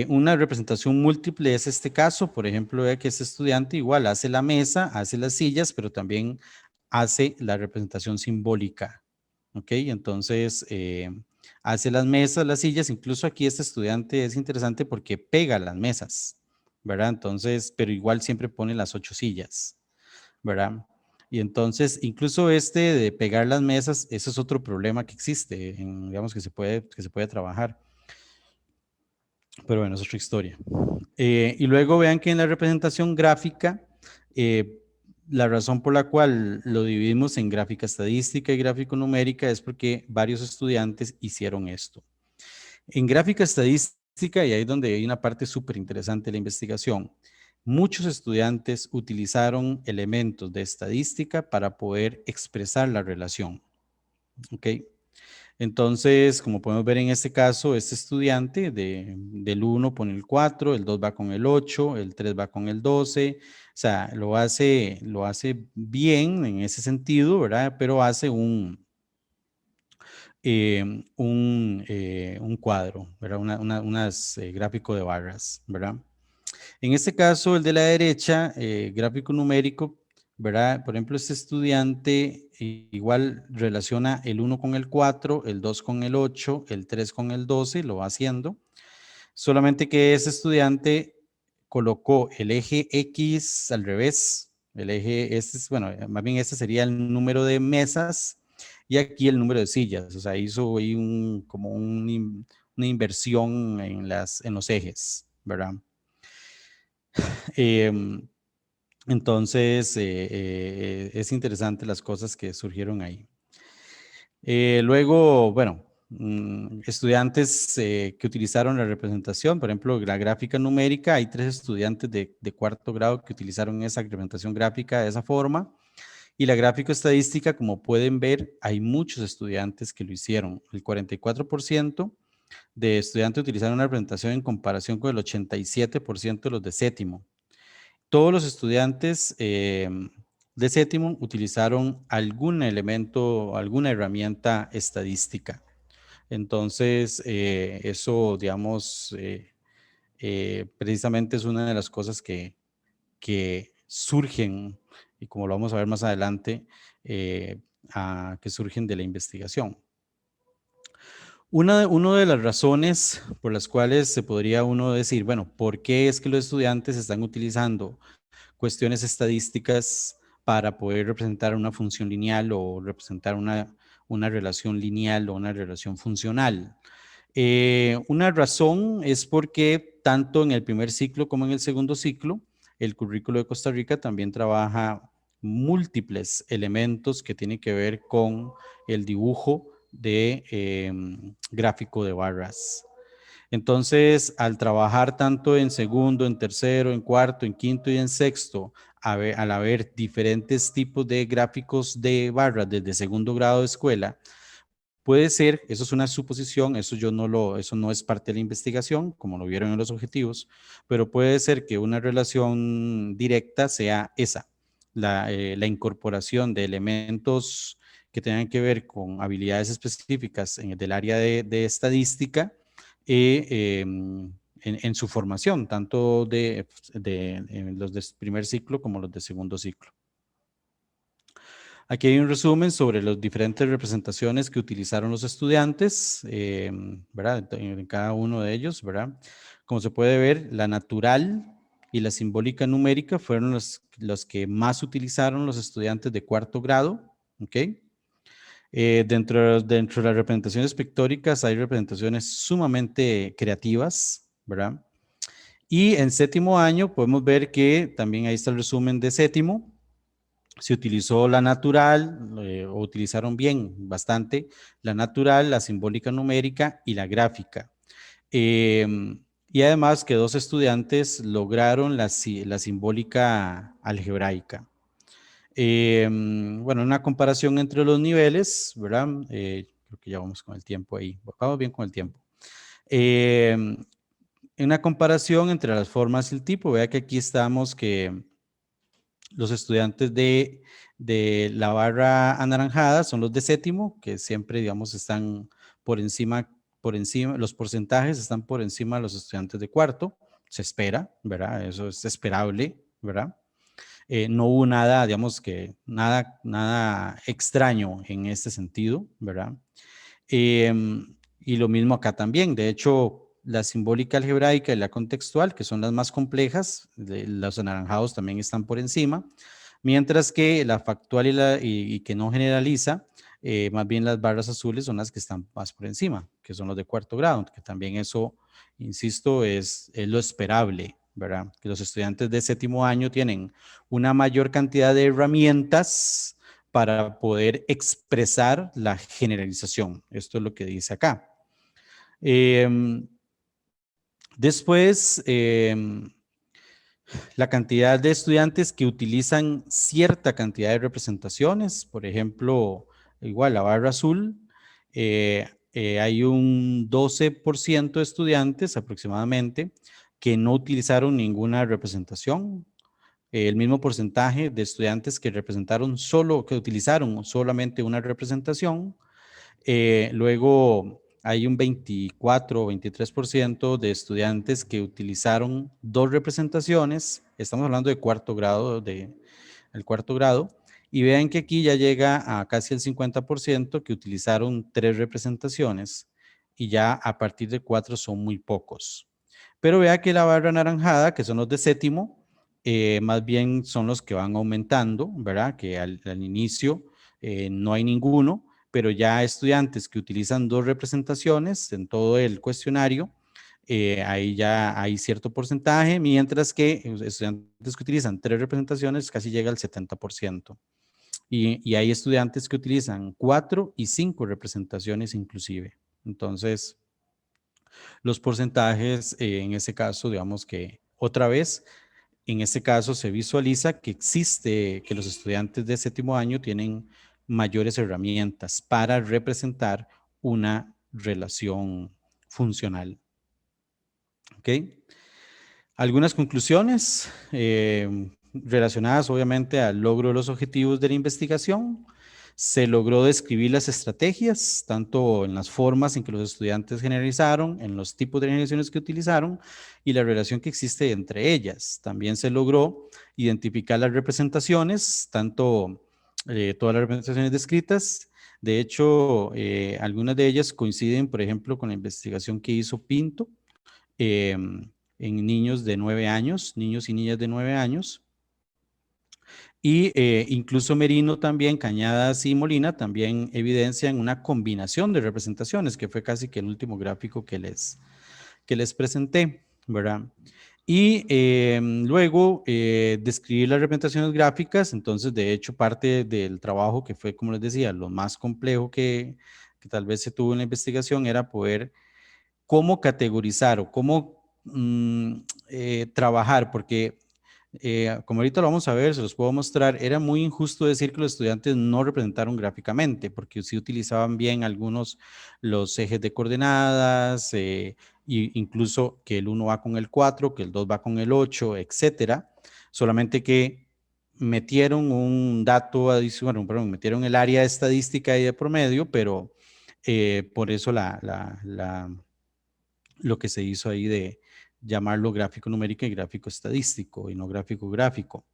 Una representación múltiple es este caso, por ejemplo, vea que este estudiante igual hace la mesa, hace las sillas, pero también hace la representación simbólica, ¿ok? Entonces, hace las mesas, las sillas, incluso aquí este estudiante es interesante porque pega las mesas, ¿verdad? Entonces, pero igual siempre pone las 8 sillas, ¿verdad? Y entonces, incluso este de pegar las mesas, eso es otro problema que existe, digamos que se puede trabajar. Pero bueno, es otra historia. Y luego vean que en la representación gráfica, eh, la razón por la cual lo dividimos en gráfica estadística y gráfico numérica es porque varios estudiantes hicieron esto. En gráfica estadística, y ahí es donde hay una parte súper interesante de la investigación, muchos estudiantes utilizaron elementos de estadística para poder expresar la relación. ¿Ok? Entonces, como podemos ver en este caso, este estudiante del 1 pone el 4, el 2 va con el 8, el 3 va con el 12, o sea, lo hace bien en ese sentido, ¿verdad? Pero hace un cuadro, ¿verdad? Unas gráfico de barras, ¿verdad? En este caso, el de la derecha, gráfico numérico, ¿verdad? Por ejemplo, este estudiante igual relaciona el 1 con el 4, el 2 con el 8, el 3 con el 12, lo va haciendo. Solamente que ese estudiante colocó el eje X al revés. El eje, este es, bueno, más bien este sería el número de mesas y aquí el número de sillas. O sea, hizo ahí como una inversión en los ejes, ¿verdad? Entonces, es interesante las cosas que surgieron ahí. Luego, bueno, estudiantes que utilizaron la representación, por ejemplo, la gráfica numérica, hay 3 estudiantes de 4º grado que utilizaron esa representación gráfica de esa forma. Y la gráfica estadística, como pueden ver, hay muchos estudiantes que lo hicieron. El 44% de estudiantes utilizaron una representación en comparación con el 87% de los de 7º. Todos los estudiantes de 7º utilizaron algún elemento, alguna herramienta estadística. Entonces, eso, digamos, precisamente es una de las cosas que surgen, y como lo vamos a ver más adelante, que surgen de la investigación. Una de las razones por las cuales se podría uno decir, bueno, ¿por qué es que los estudiantes están utilizando cuestiones estadísticas para poder representar una función lineal o representar una relación lineal o una relación funcional? Una razón es porque tanto en el primer ciclo como en el segundo ciclo, el currículo de Costa Rica también trabaja múltiples elementos que tienen que ver con el dibujo de gráfico de barras. Entonces, al trabajar tanto en segundo, en tercero, en cuarto, en quinto y en sexto, al haber diferentes tipos de gráficos de barras desde segundo grado de escuela, Puede ser, eso es una suposición, eso no es parte de la investigación, como lo vieron en los objetivos, pero puede ser que una relación directa sea esa, la incorporación de elementos que tengan que ver con habilidades específicas del área de estadística en su formación, tanto de los de primer ciclo como los de segundo ciclo. Aquí hay un resumen sobre las diferentes representaciones que utilizaron los estudiantes, ¿verdad? En cada uno de ellos, ¿verdad? Como se puede ver, la natural y la simbólica numérica fueron los que más utilizaron los estudiantes de cuarto grado, ¿ok? Dentro de las representaciones pictóricas hay representaciones sumamente creativas, ¿verdad? Y en séptimo año podemos ver que también ahí está el resumen de séptimo. Se utilizó la natural, o utilizaron bien bastante, la natural, la simbólica numérica y la gráfica. Y además que dos estudiantes lograron la simbólica algebraica. Bueno, una comparación entre los niveles, ¿verdad? Creo que ya vamos con el tiempo ahí, vamos bien con el tiempo. Una comparación entre las formas y el tipo, vea que aquí estamos que los estudiantes de la barra anaranjada son los de séptimo, que siempre, digamos, están por encima, los porcentajes están por encima de los estudiantes de cuarto. Se espera, ¿verdad? Eso es esperable, ¿verdad? No hubo nada, digamos que nada extraño en este sentido, ¿verdad? Y lo mismo acá también. De hecho, la simbólica algebraica y la contextual, que son las más complejas, los anaranjados también están por encima, mientras que la factual y que no generaliza, más bien las barras azules son las que están más por encima, que son los de cuarto grado, que también eso, insisto, es lo esperable, ¿verdad? Que los estudiantes de séptimo año tienen una mayor cantidad de herramientas para poder expresar la generalización. Esto es lo que dice acá. Después, la cantidad de estudiantes que utilizan cierta cantidad de representaciones, por ejemplo, igual la barra azul, hay un 12% de estudiantes aproximadamente que no utilizaron ninguna representación. El mismo porcentaje de estudiantes que que utilizaron solamente una representación. Luego hay un 24 o 23% de estudiantes que utilizaron dos representaciones. Estamos hablando de cuarto grado, el cuarto grado. Y vean que aquí ya llega a casi el 50% que utilizaron tres representaciones y ya a partir de cuatro son muy pocos. Pero vea que la barra anaranjada, que son los de séptimo, más bien son los que van aumentando, ¿verdad? Que al inicio no hay ninguno, pero ya estudiantes que utilizan dos representaciones en todo el cuestionario, ahí ya hay cierto porcentaje, mientras que estudiantes que utilizan tres representaciones casi llega al 70%. Y hay estudiantes que utilizan 4 y 5 representaciones inclusive. Entonces, los porcentajes en ese caso, digamos que otra vez, en este caso se visualiza que existe, que los estudiantes de séptimo año tienen mayores herramientas para representar una relación funcional. ¿Ok? Algunas conclusiones relacionadas obviamente al logro de los objetivos de la investigación. Se logró describir las estrategias, tanto en las formas en que los estudiantes generalizaron, en los tipos de generalizaciones que utilizaron y la relación que existe entre ellas. También se logró identificar las representaciones, tanto todas las representaciones descritas. De hecho, algunas de ellas coinciden, por ejemplo, con la investigación que hizo Pinto en niños de 9 años, niños y niñas de 9 años. Y incluso Merino también, Cañadas y Molina también evidencian una combinación de representaciones, que fue casi que el último gráfico que les presenté, ¿verdad? Y luego describir las representaciones gráficas, entonces de hecho parte del trabajo que fue, como les decía, lo más complejo que tal vez se tuvo en la investigación era poder cómo categorizar o cómo trabajar, porque como ahorita lo vamos a ver, se los puedo mostrar, era muy injusto decir que los estudiantes no representaron gráficamente, porque sí utilizaban bien algunos los ejes de coordenadas, incluso que el 1 va con el 4, que el 2 va con el 8, etcétera, solamente que metieron un dato adicional, perdón, metieron el área estadística y de promedio, pero por eso lo que se hizo ahí de llamarlo gráfico numérico y gráfico estadístico y no gráfico gráfico.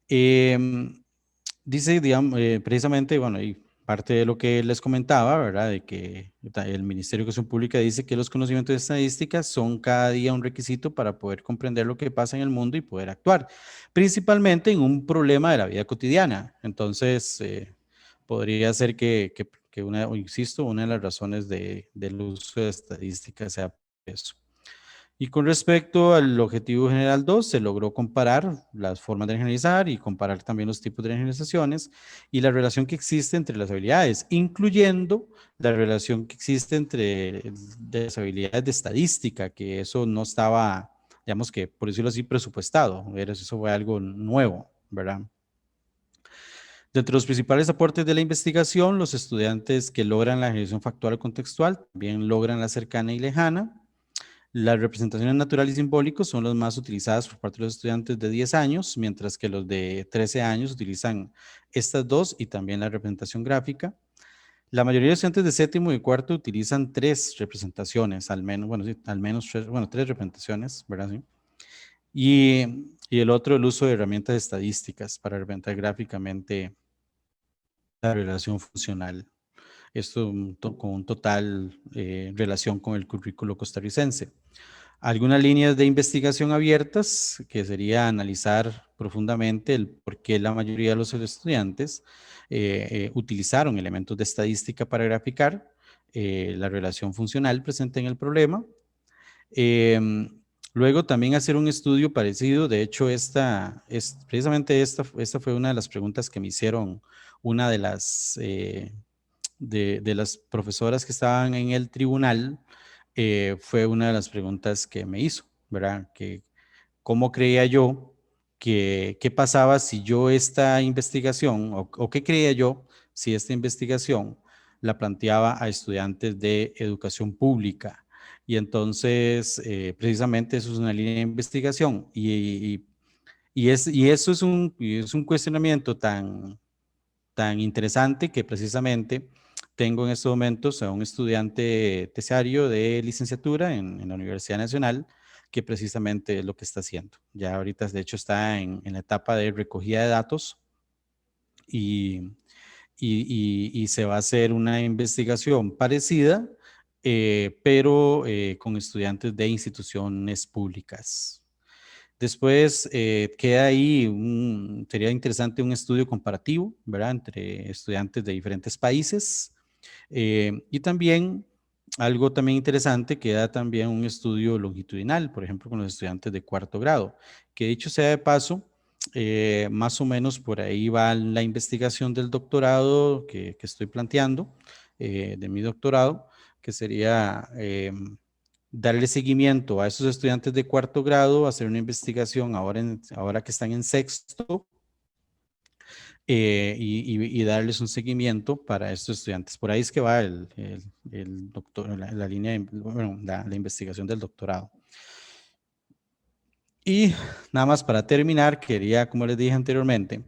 Dice, digamos, precisamente, bueno, y parte de lo que les comentaba, ¿verdad? De que el Ministerio de Educación Pública dice que los conocimientos de estadística son cada día un requisito para poder comprender lo que pasa en el mundo y poder actuar, principalmente en un problema de la vida cotidiana. Entonces, podría ser que una, o insisto, una de las razones del uso de estadística sea eso. Y con respecto al objetivo general 2, se logró comparar las formas de generalizar y comparar también los tipos de generalizaciones y la relación que existe entre las habilidades, incluyendo la relación que existe entre las habilidades de estadística, que eso no estaba, digamos que, por decirlo así, presupuestado. Eso fue algo nuevo, ¿verdad? Dentro de los principales aportes de la investigación, los estudiantes que logran la generación factual o contextual también logran la cercana y lejana. Las representaciones naturales y simbólicos son las más utilizadas por parte de los estudiantes de 10 años, mientras que los de 13 años utilizan estas dos y también la representación gráfica. La mayoría de estudiantes de séptimo y cuarto utilizan tres representaciones, al menos, bueno, sí, al menos tres, bueno, tres representaciones, ¿verdad? Sí. Y el otro, el uso de herramientas estadísticas para representar gráficamente la relación funcional. Esto con un total relación con el currículo costarricense. Algunas líneas de investigación abiertas, que sería analizar profundamente el por qué la mayoría de los estudiantes utilizaron elementos de estadística para graficar la relación funcional presente en el problema. Luego también hacer un estudio parecido, de hecho precisamente esta fue una de las preguntas que me hicieron una de las profesoras que estaban en el tribunal, fue una de las preguntas que me hizo, ¿verdad? Que cómo creía yo qué pasaba si yo esta investigación, o qué creía yo si esta investigación la planteaba a estudiantes de educación pública. Y entonces, precisamente eso es una línea de investigación y eso es un cuestionamiento tan interesante que precisamente tengo en estos momentos a un estudiante terciario de licenciatura en la Universidad Nacional que precisamente es lo que está haciendo. Ya ahorita de hecho está en la etapa de recogida de datos y, y se va a hacer una investigación parecida, pero con estudiantes de instituciones públicas. Después queda ahí, sería interesante un estudio comparativo, ¿verdad? Entre estudiantes de diferentes países. Y también, algo también interesante, queda también un estudio longitudinal, por ejemplo, con los estudiantes de cuarto grado, que dicho sea de paso, más o menos por ahí va la investigación del doctorado que estoy planteando, de mi doctorado, que sería darle seguimiento a esos estudiantes de cuarto grado, hacer una investigación ahora que están en sexto, y darles un seguimiento para estos estudiantes. Por ahí es que va el doctor, la línea, bueno, la investigación del doctorado. Y nada más para terminar, quería, como les dije anteriormente,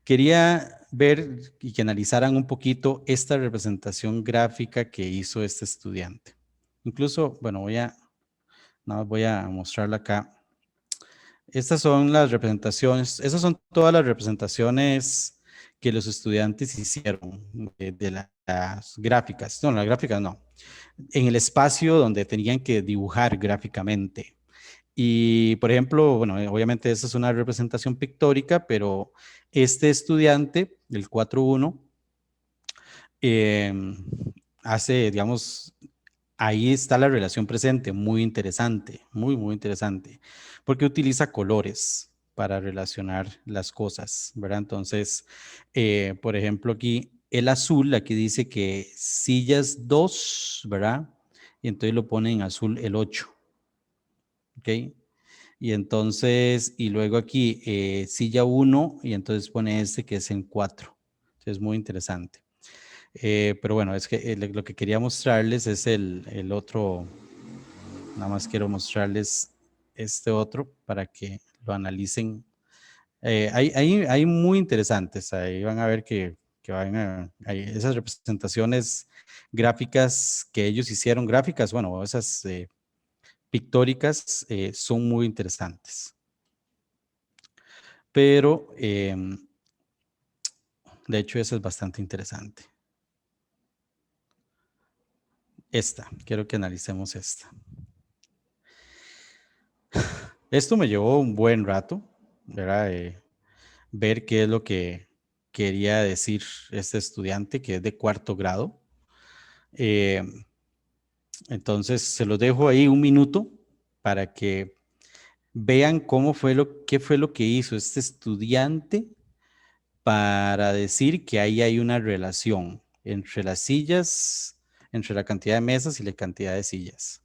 quería ver y que analizaran un poquito esta representación gráfica que hizo este estudiante. Incluso, bueno, nada más voy a mostrarla acá. Estas son las representaciones, esas son todas las representaciones que los estudiantes hicieron de las gráficas. No, las gráficas no. En el espacio donde tenían que dibujar gráficamente. Y, por ejemplo, bueno, obviamente esta es una representación pictórica, pero este estudiante, el 4.1, eh, hace, digamos, ahí está la relación presente, muy interesante, muy interesante, porque utiliza colores para relacionar las cosas, ¿verdad? Entonces, por ejemplo, aquí el azul, aquí dice que sillas 2, ¿verdad? Y entonces lo pone en azul el 8, ¿ok? Y entonces, y luego aquí silla 1 y entonces pone este que es en 4. Es muy interesante. Pero bueno, es que lo que quería mostrarles es el otro, nada más quiero mostrarles este otro para que lo analicen. Hay muy interesantes, ahí van a ver que van hay esas representaciones gráficas que ellos hicieron, gráficas, bueno, esas pictóricas son muy interesantes. Pero, de hecho, esa es bastante interesante. Esta, quiero que analicemos esta. Esto me llevó un buen rato, ¿verdad? Ver qué es lo que quería decir este estudiante que es de 4º grado. Entonces, se los dejo ahí un minuto para que vean qué fue lo que hizo este estudiante para decir que ahí hay una relación entre las sillas, entre la cantidad de mesas y la cantidad de sillas.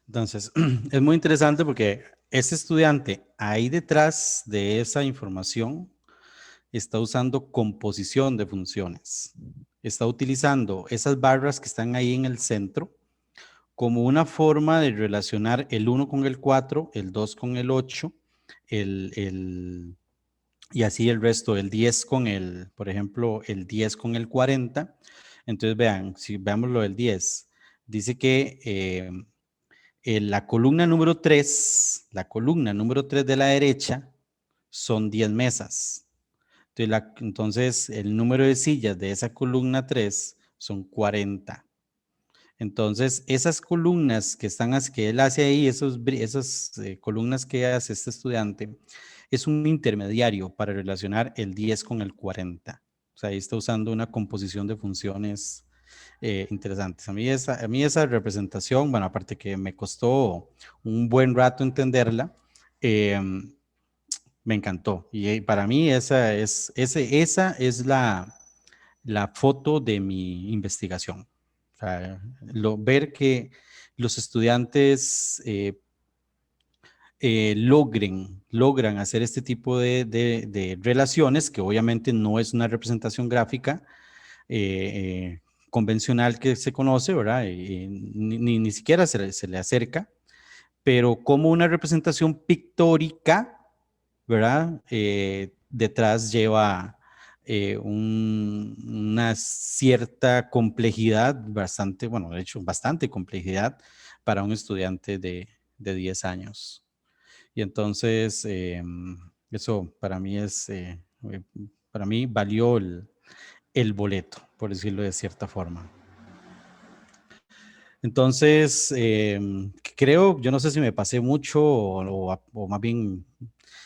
Entonces, es muy interesante porque ese estudiante ahí detrás de esa información está usando composición de funciones. Está utilizando esas barras que están ahí en el centro como una forma de relacionar el 1 con el 4, el 2 con el 8, y así el resto, el 10 con el, por ejemplo, el 10 con el 40. Entonces vean, si veamos lo del 10, dice que la columna número 3, de la derecha son 10 mesas. Entonces, el número de sillas de esa columna 3 son 40. Entonces, esas columnas que él hace ahí, esas columnas que hace este estudiante, es un intermediario para relacionar el 10 con el 40. O sea, ahí está usando una composición de funciones interesantes. A mí esa representación, bueno, aparte que me costó un buen rato entenderla, me encantó. Y para mí esa es la foto de mi investigación. O sea, ver que los estudiantes logran hacer este tipo de relaciones, que obviamente no es una representación gráfica convencional que se conoce, ¿verdad? Ni siquiera se le acerca, pero como una representación pictórica, ¿verdad? Detrás lleva una cierta complejidad, bastante, bueno, de hecho, bastante complejidad para un estudiante de 10 años. Y entonces, eso para mí valió el boleto, por decirlo de cierta forma. Entonces, creo, yo no sé si me pasé mucho o más bien,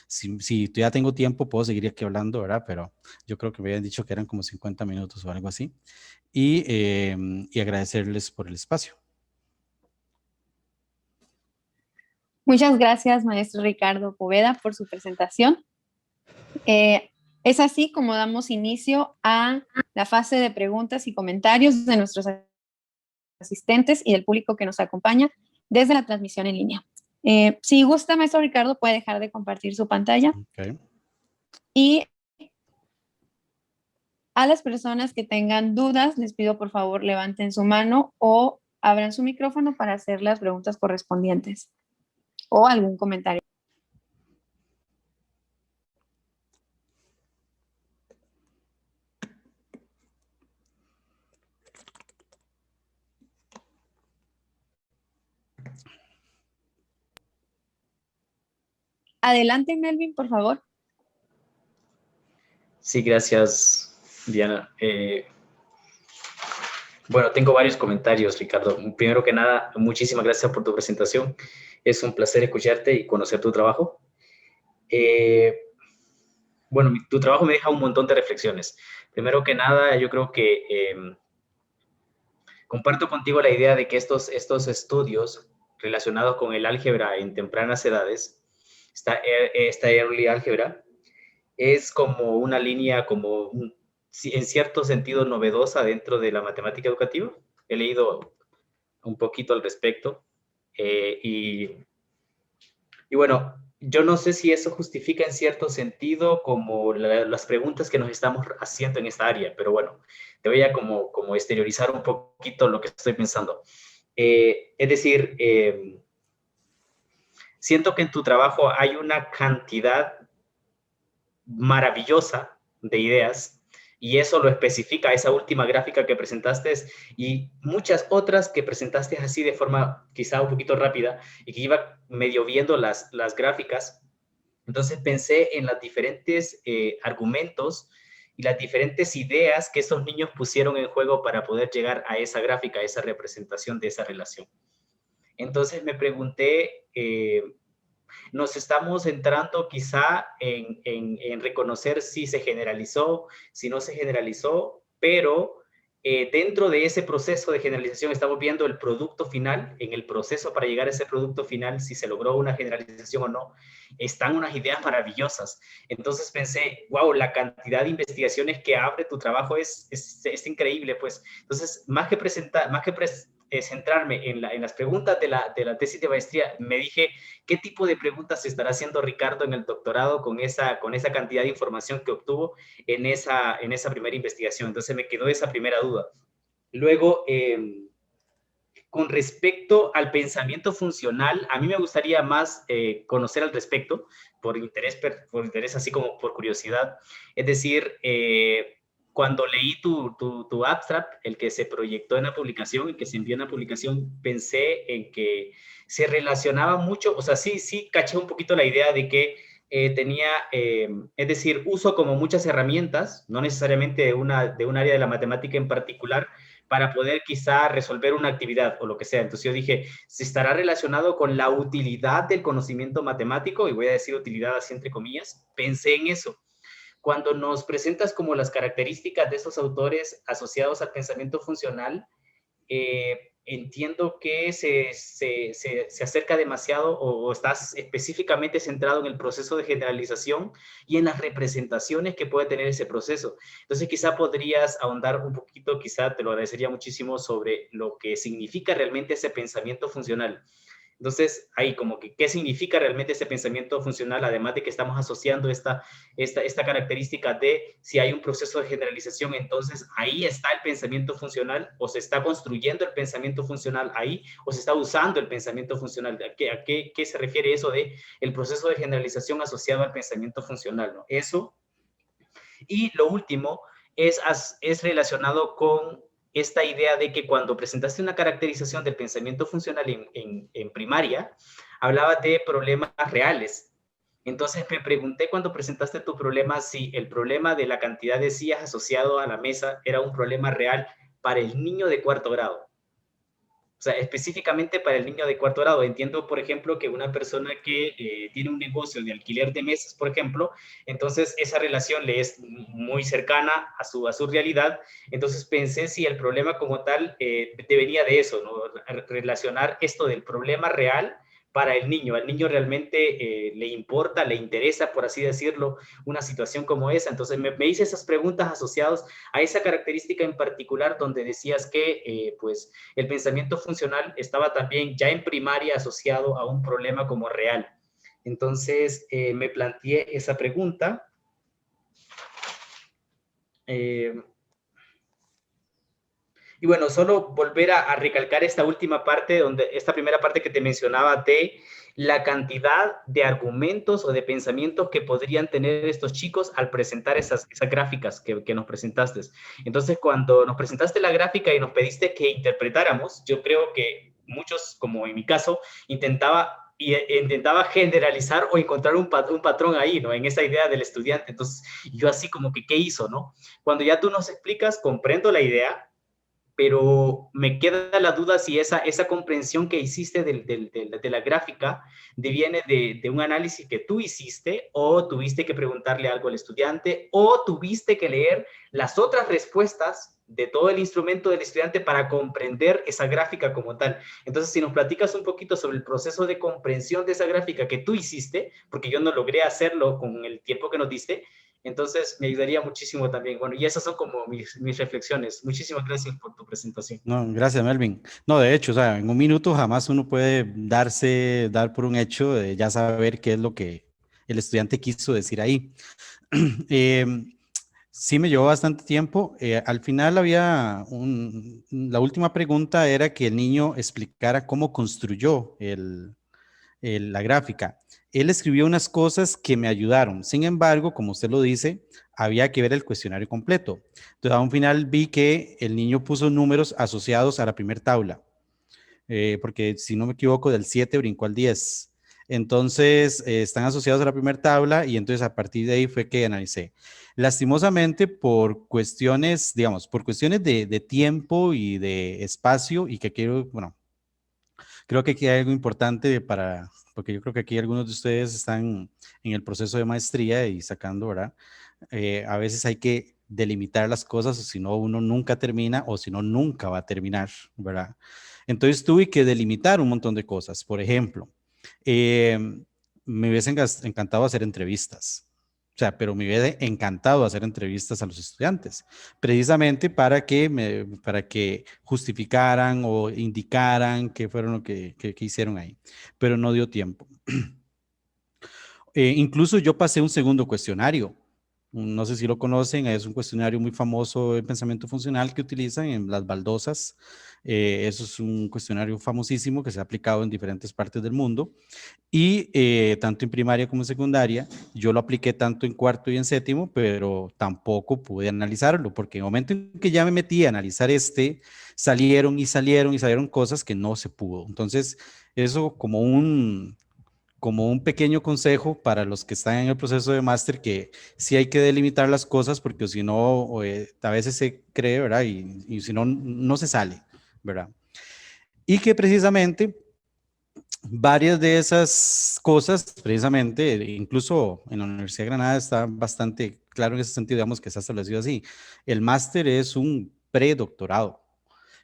si ya tengo tiempo, puedo seguir aquí hablando, ¿verdad? Pero yo creo que me habían dicho que eran como 50 minutos o algo así. Y agradecerles por el espacio. Muchas gracias, maestro Ricardo Poveda, por su presentación. Es así como damos inicio a la fase de preguntas y comentarios de nuestros asistentes y del público que nos acompaña desde la transmisión en línea. Si gusta, maestro Ricardo, puede dejar de compartir su pantalla. Okay. Y a las personas que tengan dudas, les pido por favor levanten su mano o abran su micrófono para hacer las preguntas correspondientes o algún comentario. Adelante, Melvin, por favor. Sí, gracias, Diana. Bueno, tengo varios comentarios, Ricardo. Primero que nada, muchísimas gracias por tu presentación. Es un placer escucharte y conocer tu trabajo. bueno, tu trabajo me deja un montón de reflexiones. Primero que nada, yo creo que comparto contigo la idea de que estos estudios relacionados con el álgebra en tempranas edades, esta early álgebra, es como una línea, en cierto sentido novedosa dentro de la matemática educativa. He leído un poquito al respecto y bueno, yo no sé si eso justifica en cierto sentido como las preguntas que nos estamos haciendo en esta área, pero bueno, te voy a como exteriorizar un poquito lo que estoy pensando. Es decir, siento que en tu trabajo hay una cantidad maravillosa de ideas y eso lo especifica esa última gráfica que presentaste y muchas otras que presentaste así de forma quizá un poquito rápida y que iba medio viendo las gráficas. Entonces pensé en los diferentes argumentos y las diferentes ideas que estos niños pusieron en juego para poder llegar a esa gráfica, a esa representación de esa relación. Entonces me pregunté, nos estamos centrando quizá en reconocer si se generalizó, si no se generalizó, pero dentro de ese proceso de generalización estamos viendo el producto final, en el proceso para llegar a ese producto final, si se logró una generalización o no, están unas ideas maravillosas. Entonces pensé, wow, la cantidad de investigaciones que abre tu trabajo es increíble, pues. Entonces, centrarme en las preguntas de la tesis de maestría, me dije, ¿qué tipo de preguntas se estará haciendo Ricardo en el doctorado con esa cantidad de información que obtuvo en esa primera investigación? Entonces me quedó esa primera duda. Luego, con respecto al pensamiento funcional, a mí me gustaría más conocer al respecto, por interés, así como por curiosidad. Es decir, cuando leí tu abstract, el que se proyectó en la publicación, el que se envió en la publicación, pensé en que se relacionaba mucho, o sea, sí caché un poquito la idea de que tenía, es decir, uso como muchas herramientas, no necesariamente de un área de la matemática en particular, para poder quizá resolver una actividad o lo que sea. Entonces yo dije, ¿se estará relacionado con la utilidad del conocimiento matemático? Y voy a decir utilidad así entre comillas. Pensé en eso. Cuando nos presentas como las características de estos autores asociados al pensamiento funcional, entiendo que se acerca demasiado o estás específicamente centrado en el proceso de generalización y en las representaciones que puede tener ese proceso. Entonces quizá podrías ahondar un poquito, quizá te lo agradecería muchísimo, sobre lo que significa realmente ese pensamiento funcional. Entonces, ahí como que, ¿qué significa realmente ese pensamiento funcional? Además de que estamos asociando esta característica de si hay un proceso de generalización, entonces ahí está el pensamiento funcional, o se está construyendo el pensamiento funcional ahí, o se está usando el pensamiento funcional. ¿A qué se refiere eso de el proceso de generalización asociado al pensamiento funcional, ¿no? Eso. Y lo último es relacionado con esta idea de que cuando presentaste una caracterización del pensamiento funcional en primaria, hablaba de problemas reales. Entonces me pregunté cuando presentaste tu problema si el problema de la cantidad de sillas asociado a la mesa era un problema real para el niño de cuarto grado. O sea, específicamente para el niño de cuarto grado. Entiendo, por ejemplo, que una persona que tiene un negocio de alquiler de mesas, por ejemplo, entonces esa relación le es muy cercana a su realidad. Entonces pensé si el problema como tal venía de eso, ¿no? Relacionar esto del problema real para el niño. Al niño realmente le importa, le interesa, por así decirlo, una situación como esa. Entonces me hice esas preguntas asociadas a esa característica en particular donde decías que pues el pensamiento funcional estaba también ya en primaria asociado a un problema como real. Entonces me planteé esa pregunta. Y bueno, solo volver a recalcar esta última parte, esta primera parte que te mencionaba de la cantidad de argumentos o de pensamientos que podrían tener estos chicos al presentar esas gráficas que nos presentaste. Entonces, cuando nos presentaste la gráfica y nos pediste que interpretáramos, yo creo que muchos, como en mi caso, intentaba generalizar o encontrar un patrón ahí, ¿no? En esa idea del estudiante. Entonces, yo así como que, ¿qué hizo, no? Cuando ya tú nos explicas, comprendo la idea, pero me queda la duda si esa comprensión que hiciste de la gráfica viene de un análisis que tú hiciste, o tuviste que preguntarle algo al estudiante, o tuviste que leer las otras respuestas de todo el instrumento del estudiante para comprender esa gráfica como tal. Entonces, si nos platicas un poquito sobre el proceso de comprensión de esa gráfica que tú hiciste, porque yo no logré hacerlo con el tiempo que nos diste, entonces me ayudaría muchísimo también. Bueno, y esas son como mis reflexiones. Muchísimas gracias por tu presentación. No, gracias, Melvin. No, de hecho, o sea, en un minuto jamás uno puede dar por un hecho de ya saber qué es lo que el estudiante quiso decir ahí. Eh, sí me llevó bastante tiempo. Al final la última pregunta era que el niño explicara cómo construyó la gráfica. Él escribió unas cosas que me ayudaron. Sin embargo, como usted lo dice, había que ver el cuestionario completo. Entonces, a un final vi que el niño puso números asociados a la primera tabla, porque si no me equivoco, del 7 brincó al 10. Entonces, están asociados a la primera tabla y entonces a partir de ahí fue que analicé. Lastimosamente, por cuestiones, digamos, por cuestiones de tiempo y de espacio, y que quiero, bueno, creo que aquí hay algo importante porque yo creo que aquí algunos de ustedes están en el proceso de maestría y sacando, ¿verdad? A veces hay que delimitar las cosas, o si no, uno nunca termina, o si no, nunca va a terminar, ¿verdad? Entonces tuve que delimitar un montón de cosas. Por ejemplo, eh, me hubiese encantado hacer entrevistas. O sea, pero me hubiese encantado hacer entrevistas a los estudiantes, precisamente para que justificaran o indicaran qué fueron lo que hicieron ahí, pero no dio tiempo. Incluso yo pasé un segundo cuestionario. No sé si lo conocen, es un cuestionario muy famoso de pensamiento funcional que utilizan en las baldosas. Eso es un cuestionario famosísimo que se ha aplicado en diferentes partes del mundo. Y tanto en primaria como en secundaria, yo lo apliqué tanto en cuarto y en séptimo, pero tampoco pude analizarlo, porque en el momento en que ya me metí a analizar salieron cosas que no se pudo. Entonces, eso como un pequeño consejo para los que están en el proceso de máster, que sí hay que delimitar las cosas, porque si no, a veces se cree, ¿verdad? Y si no, no se sale, ¿verdad? Y que precisamente varias de esas cosas, precisamente, incluso en la Universidad de Granada está bastante claro en ese sentido, digamos que está establecido así. El máster es un predoctorado.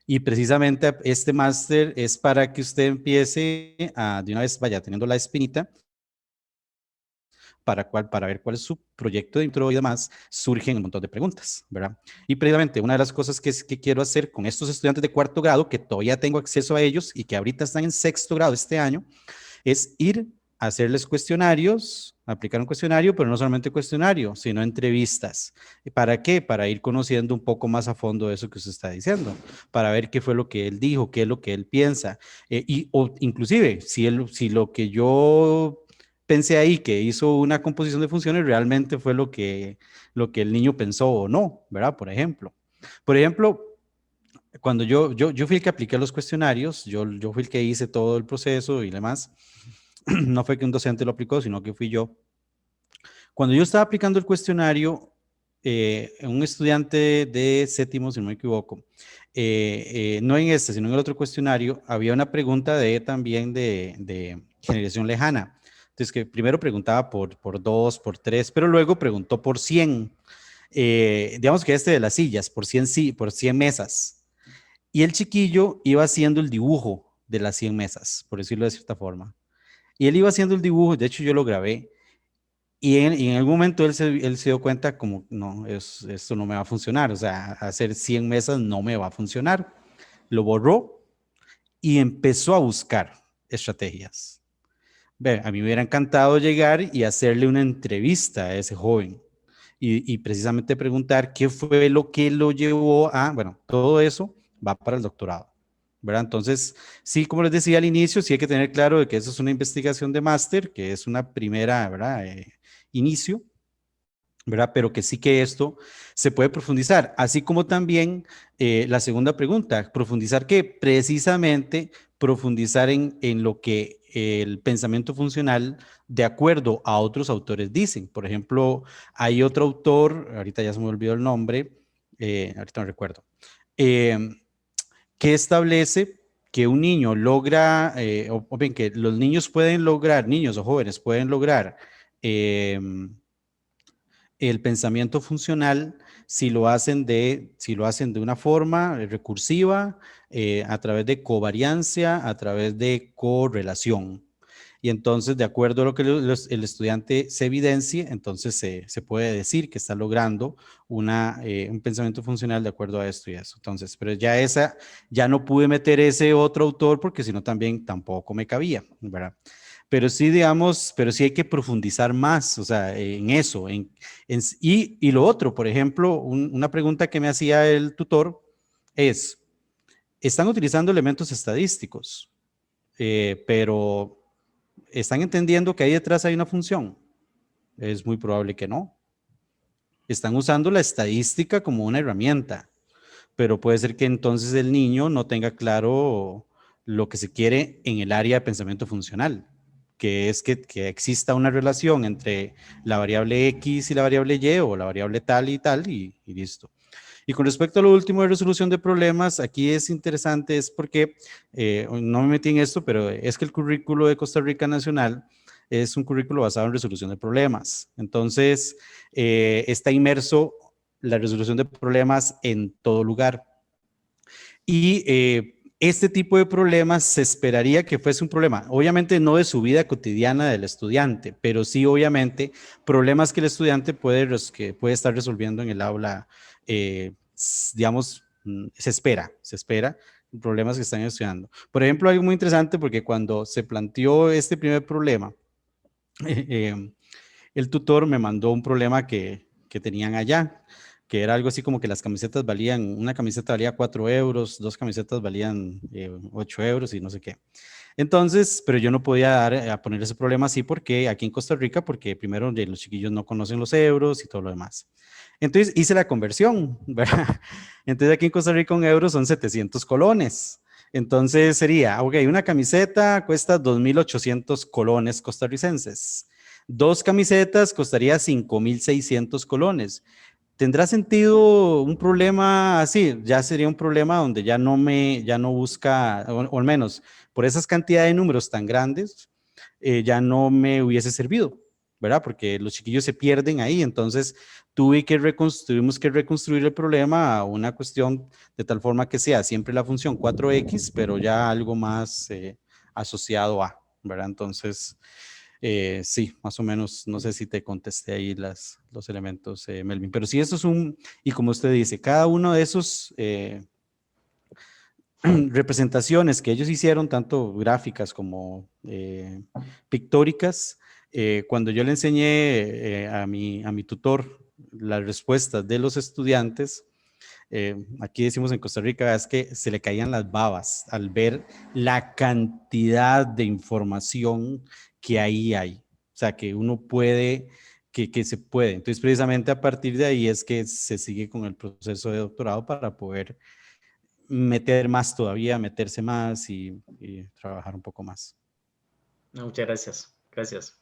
Y precisamente este máster es para que usted empiece de una vez, vaya teniendo la espinita, para ver cuál es su proyecto de intro y demás, surgen un montón de preguntas, ¿verdad? Y precisamente una de las cosas que quiero hacer con estos estudiantes de cuarto grado, que todavía tengo acceso a ellos y que ahorita están en sexto grado este año, es ir a hacerles cuestionarios, aplicar un cuestionario, pero no solamente cuestionario, sino entrevistas. ¿Para qué? Para ir conociendo un poco más a fondo eso que usted está diciendo, para ver qué fue lo que él dijo, qué es lo que él piensa, o inclusive si lo que yo pensé ahí, que hizo una composición de funciones, realmente fue lo que el niño pensó o no, ¿verdad? Por ejemplo, cuando yo fui el que apliqué los cuestionarios, yo fui el que hice todo el proceso y demás. No fue que un docente lo aplicó, sino que fui yo. Cuando yo estaba aplicando el cuestionario, un estudiante de séptimo, si no me equivoco, no en este, sino en el otro cuestionario, había una pregunta también de generación lejana. Entonces, que primero preguntaba por 2, por 3, pero luego preguntó por 100. Digamos que de las sillas, por 100, sí, por 100 mesas. Y el chiquillo iba haciendo el dibujo de las 100 mesas, por decirlo de cierta forma. Y él iba haciendo el dibujo, de hecho yo lo grabé, y en algún momento él se dio cuenta como, no, esto no me va a funcionar, o sea, hacer 100 mesas no me va a funcionar. Lo borró y empezó a buscar estrategias. Ve, a mí me hubiera encantado llegar y hacerle una entrevista a ese joven y precisamente preguntar qué fue lo que lo llevó bueno, todo eso va para el doctorado, ¿verdad? Entonces, sí, como les decía al inicio, sí hay que tener claro de que eso es una investigación de máster, que es una primera, ¿verdad? Inicio, ¿verdad? Pero que sí que esto se puede profundizar, así como también la segunda pregunta, profundizar que precisamente profundizar en lo que el pensamiento funcional de acuerdo a otros autores dicen. Por ejemplo, hay otro autor, ahorita ya se me olvidó el nombre, ahorita no recuerdo, eh, que establece que un niño logra, o bien que los niños pueden lograr, niños o jóvenes pueden lograr el pensamiento funcional si lo hacen de una forma recursiva, a través de covariancia, a través de correlación. Y entonces, de acuerdo a lo que el estudiante se evidencie, entonces se puede decir que está logrando un pensamiento funcional de acuerdo a esto y eso. Entonces, pero ya no pude meter ese otro autor porque si no también tampoco me cabía, ¿verdad? Pero sí, digamos, pero sí hay que profundizar más, o sea, en eso. Y lo otro, por ejemplo, una pregunta que me hacía el tutor es, están utilizando elementos estadísticos, pero ¿están entendiendo que ahí detrás hay una función? Es muy probable que no. Están usando la estadística como una herramienta, pero puede ser que entonces el niño no tenga claro lo que se quiere en el área de pensamiento funcional, que es que exista una relación entre la variable X y la variable Y o la variable tal y listo. Y con respecto a lo último de resolución de problemas, aquí es interesante, es porque no me metí en esto, pero es que el currículo de Costa Rica Nacional es un currículo basado en resolución de problemas. Entonces, está inmerso la resolución de problemas en todo lugar. Y este tipo de problemas se esperaría que fuese un problema, obviamente no de su vida cotidiana del estudiante, pero sí obviamente problemas que el estudiante que puede estar resolviendo en el aula, digamos, se espera problemas que están estudiando. Por ejemplo, algo muy interesante porque cuando se planteó este primer problema, eh, el tutor me mandó un problema que tenían allá, que era algo así como que las camisetas valían, una camiseta valía 4 euros, dos camisetas valían 8 euros y no sé qué. Entonces, pero yo no podía a poner ese problema así porque aquí en Costa Rica, porque primero los chiquillos no conocen los euros y todo lo demás. Entonces hice la conversión, ¿verdad? Entonces aquí en Costa Rica un euro son 700 colones. Entonces sería, ok, una camiseta cuesta 2.800 colones costarricenses. Dos camisetas costaría 5.600 colones. ¿Tendrá sentido un problema así? Ya sería un problema donde ya no busca, o al menos por esas cantidades de números tan grandes, ya no me hubiese servido, ¿verdad? Porque los chiquillos se pierden ahí, entonces tuvimos que reconstruir el problema a una cuestión de tal forma que sea siempre la función 4x, pero ya algo más asociado a, ¿verdad? Entonces, sí, más o menos, no sé si te contesté ahí los elementos, Melvin, pero sí, eso es y como usted dice, cada uno de esos representaciones que ellos hicieron, tanto gráficas como pictóricas, cuando yo le enseñé a mi tutor las respuestas de los estudiantes, aquí decimos en Costa Rica, es que se le caían las babas al ver la cantidad de información que ahí hay. O sea, que uno puede, que se puede. Entonces, precisamente a partir de ahí es que se sigue con el proceso de doctorado para poder meter más todavía, meterse más y trabajar un poco más. No, muchas gracias. Gracias.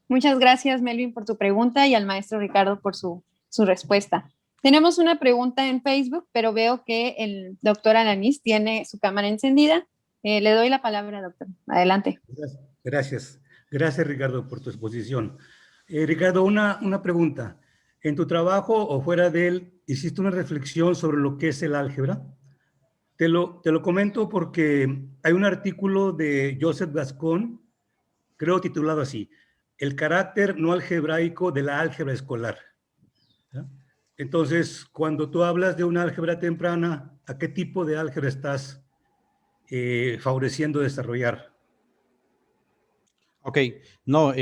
Muchas gracias, Melvin, por tu pregunta y al maestro Ricardo por su respuesta. Tenemos una pregunta en Facebook, pero veo que el doctor Alanis tiene su cámara encendida. Le doy la palabra, doctor. Adelante. Gracias. Gracias, Ricardo, por tu exposición. Ricardo, una pregunta. ¿En tu trabajo o fuera de él hiciste una reflexión sobre lo que es el álgebra? Te lo comento porque hay un artículo de Joseph Gascon, creo titulado así, El carácter no algebraico de la álgebra escolar. ¿Ya? Entonces, cuando tú hablas de una álgebra temprana, ¿a qué tipo de álgebra estás favoreciendo desarrollar? Ok, no,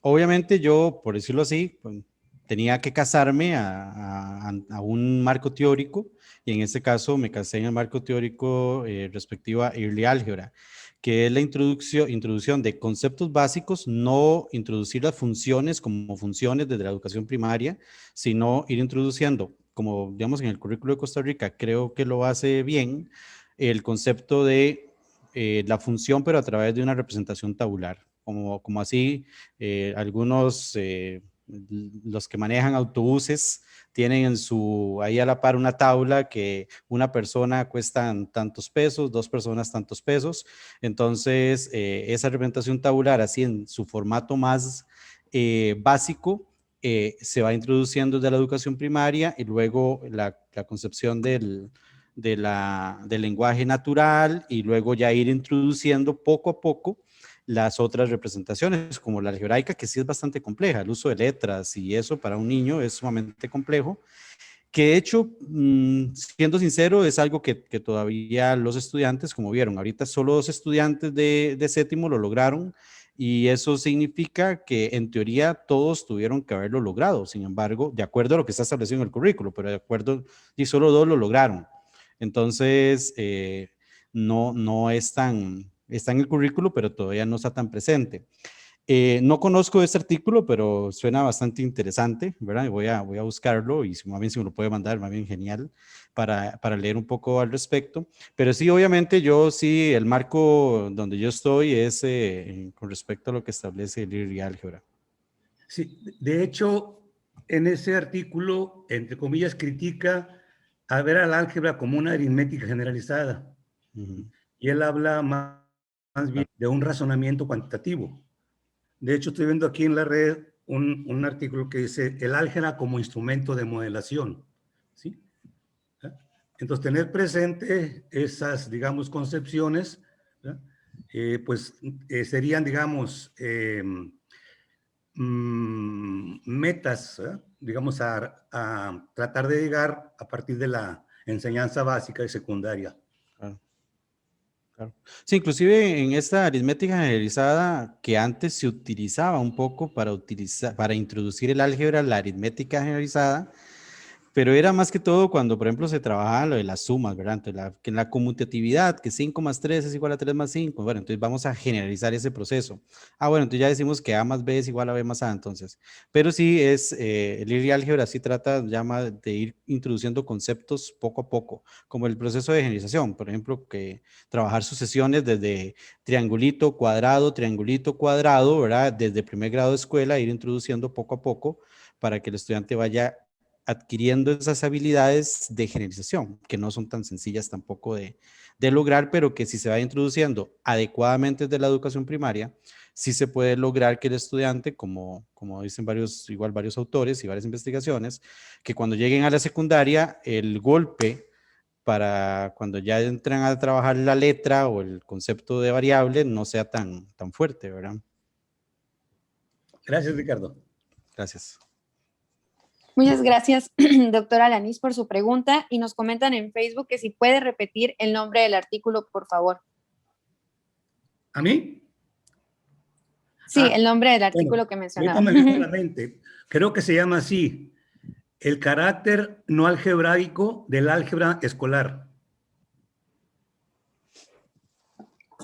obviamente yo, por decirlo así, pues, tenía que casarme a un marco teórico y en este caso me casé en el marco teórico respectivo a Early Algebra, que es la introducción de conceptos básicos, no introducir las funciones como funciones desde la educación primaria, sino ir introduciendo, como digamos en el currículo de Costa Rica, creo que lo hace bien, el concepto de la función, pero a través de una representación tabular, como así algunos los que manejan autobuses tienen en ahí a la par una tabla que una persona cuesta tantos pesos, 2 personas tantos pesos. Entonces, esa representación tabular, así en su formato más básico, se va introduciendo desde la educación primaria, y luego la concepción del lenguaje natural, y luego ya ir introduciendo poco a poco las otras representaciones, como la algebraica, que sí es bastante compleja. El uso de letras y eso para un niño es sumamente complejo, que de hecho, siendo sincero, es algo que todavía los estudiantes, como vieron, ahorita solo 2 estudiantes de séptimo lo lograron, y eso significa que en teoría todos tuvieron que haberlo logrado. Sin embargo, de acuerdo a lo que está establecido en el currículo, pero de acuerdo, y solo 2 lo lograron. Entonces, no es está en el currículo, pero todavía no está tan presente. No conozco este artículo, pero suena bastante interesante, ¿verdad? Voy a buscarlo, y si más bien si me lo puede mandar, más bien genial, para leer un poco al respecto. Pero sí, obviamente el marco donde yo estoy es con respecto a lo que establece el libro de álgebra. Sí, de hecho, en ese artículo, entre comillas, critica a ver al álgebra como una aritmética generalizada. Y él habla más bien de un razonamiento cuantitativo. De hecho, estoy viendo aquí en la red un artículo que dice el álgebra como instrumento de modelación. ¿Sí? Entonces, tener presente esas, digamos, concepciones, pues serían, digamos, metas, digamos, a tratar de llegar a partir de la enseñanza básica y secundaria. Claro. Claro. Sí, inclusive en esta aritmética generalizada, que antes se utilizaba un poco para introducir el álgebra, la aritmética generalizada, pero era más que todo cuando, por ejemplo, se trabajaba lo de las sumas, ¿verdad? Entonces, que en la conmutatividad, que 5 más 3 es igual a 3 más 5, bueno, entonces vamos a generalizar ese proceso. Bueno, entonces ya decimos que A más B es igual a B más A, entonces. Pero sí, el ir de álgebra sí trata ya más de ir introduciendo conceptos poco a poco, como el proceso de generalización, por ejemplo, que trabajar sucesiones desde triangulito, cuadrado, ¿verdad? Desde primer grado de escuela, ir introduciendo poco a poco para que el estudiante vaya adquiriendo esas habilidades de generalización, que no son tan sencillas tampoco de lograr, pero que si se va introduciendo adecuadamente desde la educación primaria, sí se puede lograr que el estudiante, como dicen varios autores y varias investigaciones, que cuando lleguen a la secundaria, el golpe para cuando ya entran a trabajar la letra o el concepto de variable no sea tan fuerte, ¿verdad? Gracias, Ricardo. Gracias. Muchas gracias, doctora Alanis, por su pregunta, y nos comentan en Facebook que si puede repetir el nombre del artículo, por favor. ¿A mí? Sí, el nombre del artículo que mencionaba. Ahorita me viene a la mente. Creo que se llama así, el carácter no algebraico del álgebra escolar.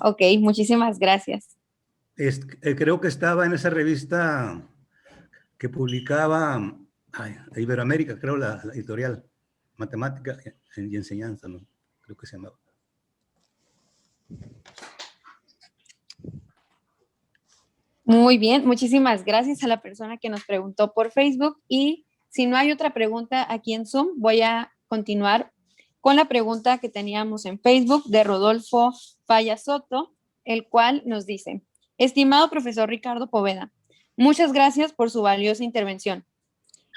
Ok, muchísimas gracias. Creo que estaba en esa revista que publicaba Iberoamérica, creo, la editorial, Matemática y Enseñanza, ¿no? Creo que se llamaba. Muy bien, muchísimas gracias a la persona que nos preguntó por Facebook, y si no hay otra pregunta aquí en Zoom, voy a continuar con la pregunta que teníamos en Facebook de Rodolfo Falla Soto, el cual nos dice: estimado profesor Ricardo Poveda, muchas gracias por su valiosa intervención.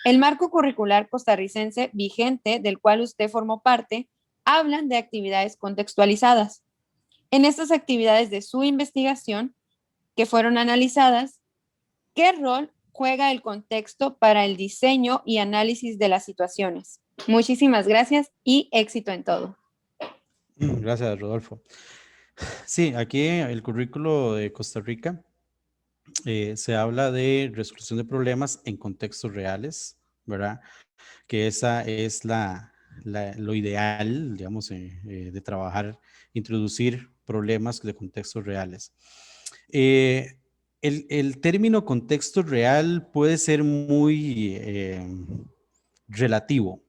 El marco curricular costarricense vigente, del cual usted formó parte, hablan de actividades contextualizadas. En estas actividades de su investigación, que fueron analizadas, ¿qué rol juega el contexto para el diseño y análisis de las situaciones? Muchísimas gracias y éxito en todo. Gracias, Rodolfo. Sí, aquí el currículo de Costa Rica se habla de resolución de problemas en contextos reales, ¿verdad? Que esa es lo ideal, digamos, de trabajar, introducir problemas de contextos reales. El término contexto real puede ser muy relativo.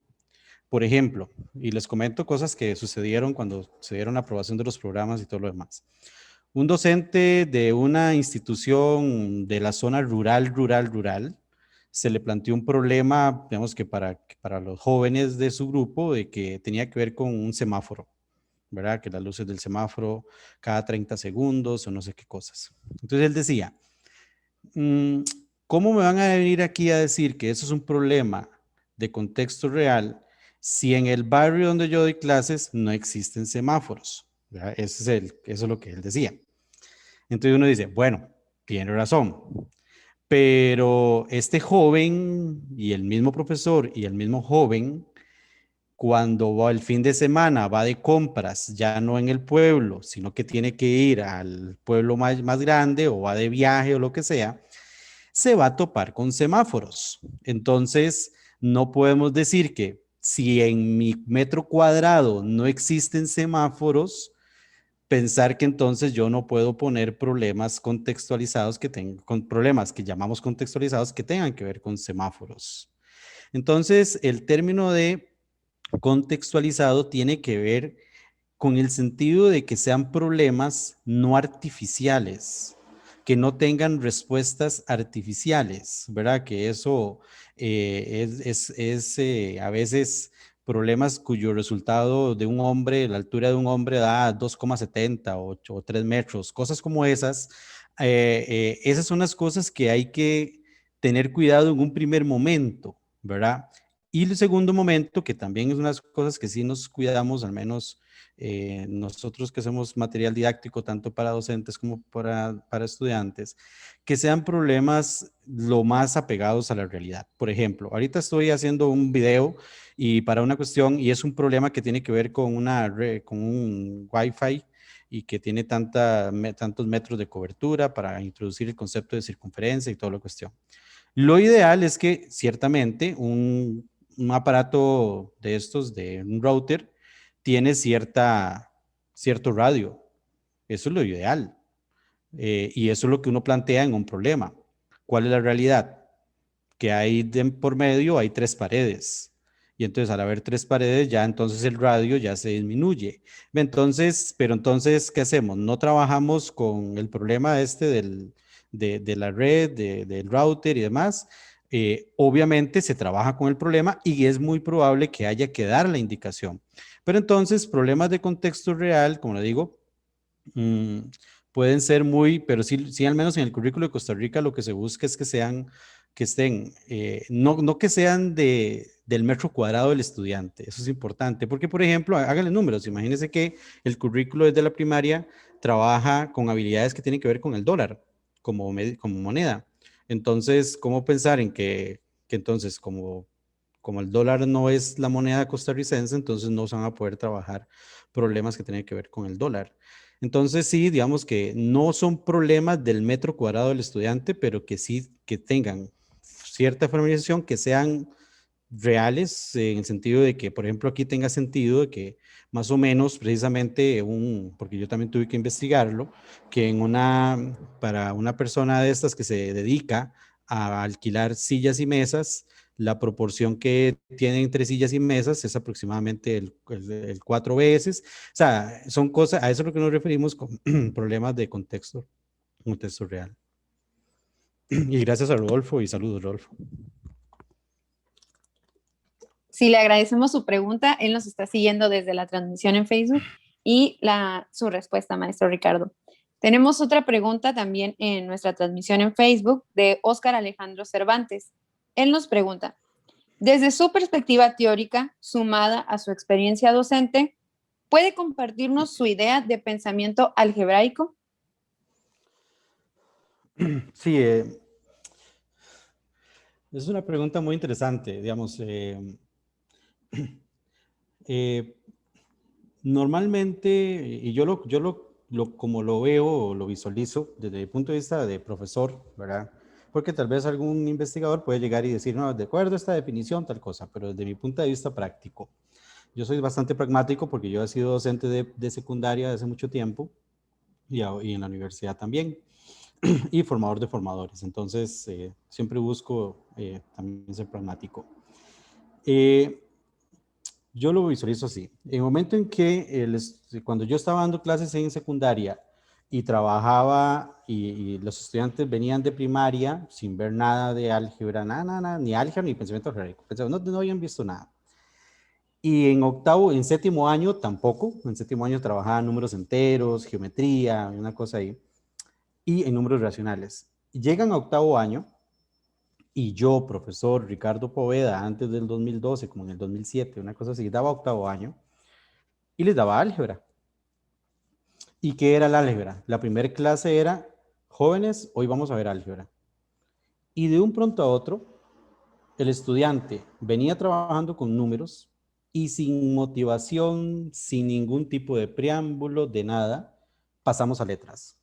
Por ejemplo, y les comento cosas que sucedieron cuando se dieron la aprobación de los programas y todo lo demás. Un docente de una institución de la zona rural, se le planteó un problema, digamos que para los jóvenes de su grupo, de que tenía que ver con un semáforo, ¿verdad? Que las luces del semáforo cada 30 segundos o no sé qué cosas. Entonces él decía, ¿cómo me van a venir aquí a decir que eso es un problema de contexto real si en el barrio donde yo doy clases no existen semáforos? ¿Verdad? Eso es lo que él decía. Entonces uno dice, bueno, tiene razón, pero este joven y el mismo profesor y el mismo joven, cuando va el fin de semana, va de compras, ya no en el pueblo, sino que tiene que ir al pueblo más grande o va de viaje o lo que sea, se va a topar con semáforos. Entonces, no podemos decir que si en mi metro cuadrado no existen semáforos, pensar que entonces yo no puedo poner problemas contextualizados con problemas que llamamos contextualizados que tengan que ver con semáforos. Entonces, el término de contextualizado tiene que ver con el sentido de que sean problemas no artificiales, que no tengan respuestas artificiales, ¿verdad? Que eso es a veces problemas cuyo resultado de un hombre, la altura de un hombre da 2,70 o 3 metros, cosas como esas. Esas son las cosas que hay que tener cuidado en un primer momento, ¿verdad? Y el segundo momento, que también es unas cosas que sí nos cuidamos, al menos nosotros que hacemos material didáctico tanto para docentes como para estudiantes, que sean problemas lo más apegados a la realidad. Por ejemplo, ahorita estoy haciendo un video y para una cuestión, y es un problema que tiene que ver con con un Wi-Fi y que tiene tantos metros de cobertura para introducir el concepto de circunferencia y toda la cuestión. Lo ideal es que ciertamente un aparato de estos, de un router, tiene cierto radio. Eso es lo ideal. Y eso es lo que uno plantea en un problema. ¿Cuál es la realidad? Que por medio hay 3 paredes. Y entonces al haber 3 paredes, ya entonces el radio ya se disminuye. Pero entonces, ¿qué hacemos? No trabajamos con el problema de la red, del router y demás. Obviamente se trabaja con el problema y es muy probable que haya que dar la indicación. Pero entonces, problemas de contexto real, como le digo, pueden ser pero sí, al menos en el currículo de Costa Rica lo que se busca es que estén, no que sean del metro cuadrado del estudiante, eso es importante, porque por ejemplo, háganle números, imagínense que el currículo desde la primaria trabaja con habilidades que tienen que ver con el dólar como moneda. Entonces, ¿cómo pensar en que entonces como el dólar no es la moneda costarricense, entonces no se van a poder trabajar problemas que tienen que ver con el dólar? Entonces sí, digamos que no son problemas del metro cuadrado del estudiante, pero que sí que tengan cierta formalización, que sean reales, en el sentido de que, por ejemplo, aquí tenga sentido de que más o menos, precisamente, porque yo también tuve que investigarlo, que para una persona de estas que se dedica a alquilar sillas y mesas, la proporción que tiene entre sillas y mesas es aproximadamente el 4 veces. O sea, son cosas, a eso es lo que nos referimos con problemas de contexto real. Y gracias a Rodolfo y saludos, Rodolfo. Sí, le agradecemos su pregunta. Él nos está siguiendo desde la transmisión en Facebook y su respuesta, maestro Ricardo. Tenemos otra pregunta también en nuestra transmisión en Facebook de Óscar Alejandro Cervantes. Él nos pregunta, desde su perspectiva teórica, sumada a su experiencia docente, ¿puede compartirnos su idea de pensamiento algebraico? Sí, es una pregunta muy interesante, digamos. Normalmente, y como lo veo o lo visualizo desde el punto de vista de profesor, ¿verdad? Porque tal vez algún investigador puede llegar y decir, no, de acuerdo a esta definición, tal cosa, pero desde mi punto de vista práctico. Yo soy bastante pragmático porque yo he sido docente de secundaria hace mucho tiempo y en la universidad también, y formador de formadores. Entonces, siempre busco también ser pragmático. Yo lo visualizo así. En el momento en que, cuando yo estaba dando clases en secundaria y trabajaba, y los estudiantes venían de primaria sin ver nada de álgebra, nada, ni álgebra ni pensamiento algébrico, no habían visto nada. Y en séptimo año tampoco, en séptimo año trabajaba números enteros, geometría, una cosa ahí, y en números racionales. Llegan a octavo año, y yo, profesor Ricardo Poveda, antes del 2012, como en el 2007, una cosa así, daba octavo año, y les daba álgebra. ¿Y qué era el álgebra? La primera clase era, jóvenes, hoy vamos a ver álgebra. Y de un pronto a otro, el estudiante venía trabajando con números y sin motivación, sin ningún tipo de preámbulo, de nada, pasamos a letras.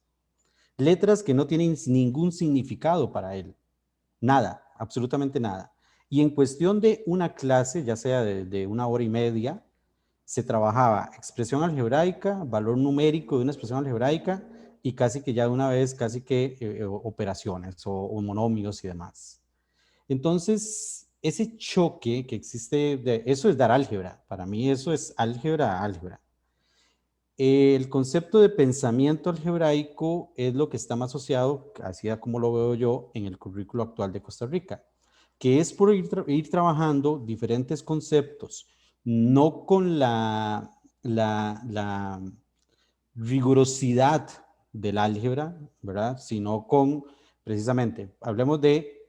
Letras que no tienen ningún significado para él. Nada, absolutamente nada. Y en cuestión de una clase, ya sea de 1 hora y media, se trabajaba expresión algebraica, valor numérico de una expresión algebraica y casi que ya de una vez, casi que operaciones o monomios y demás. Entonces, ese choque que existe, eso es dar álgebra. Para mí eso es álgebra, álgebra. El concepto de pensamiento algebraico es lo que está más asociado, así como lo veo yo, en el currículo actual de Costa Rica, que es por ir trabajando diferentes conceptos, no con la rigurosidad del álgebra, ¿verdad? Sino con, precisamente, hablemos de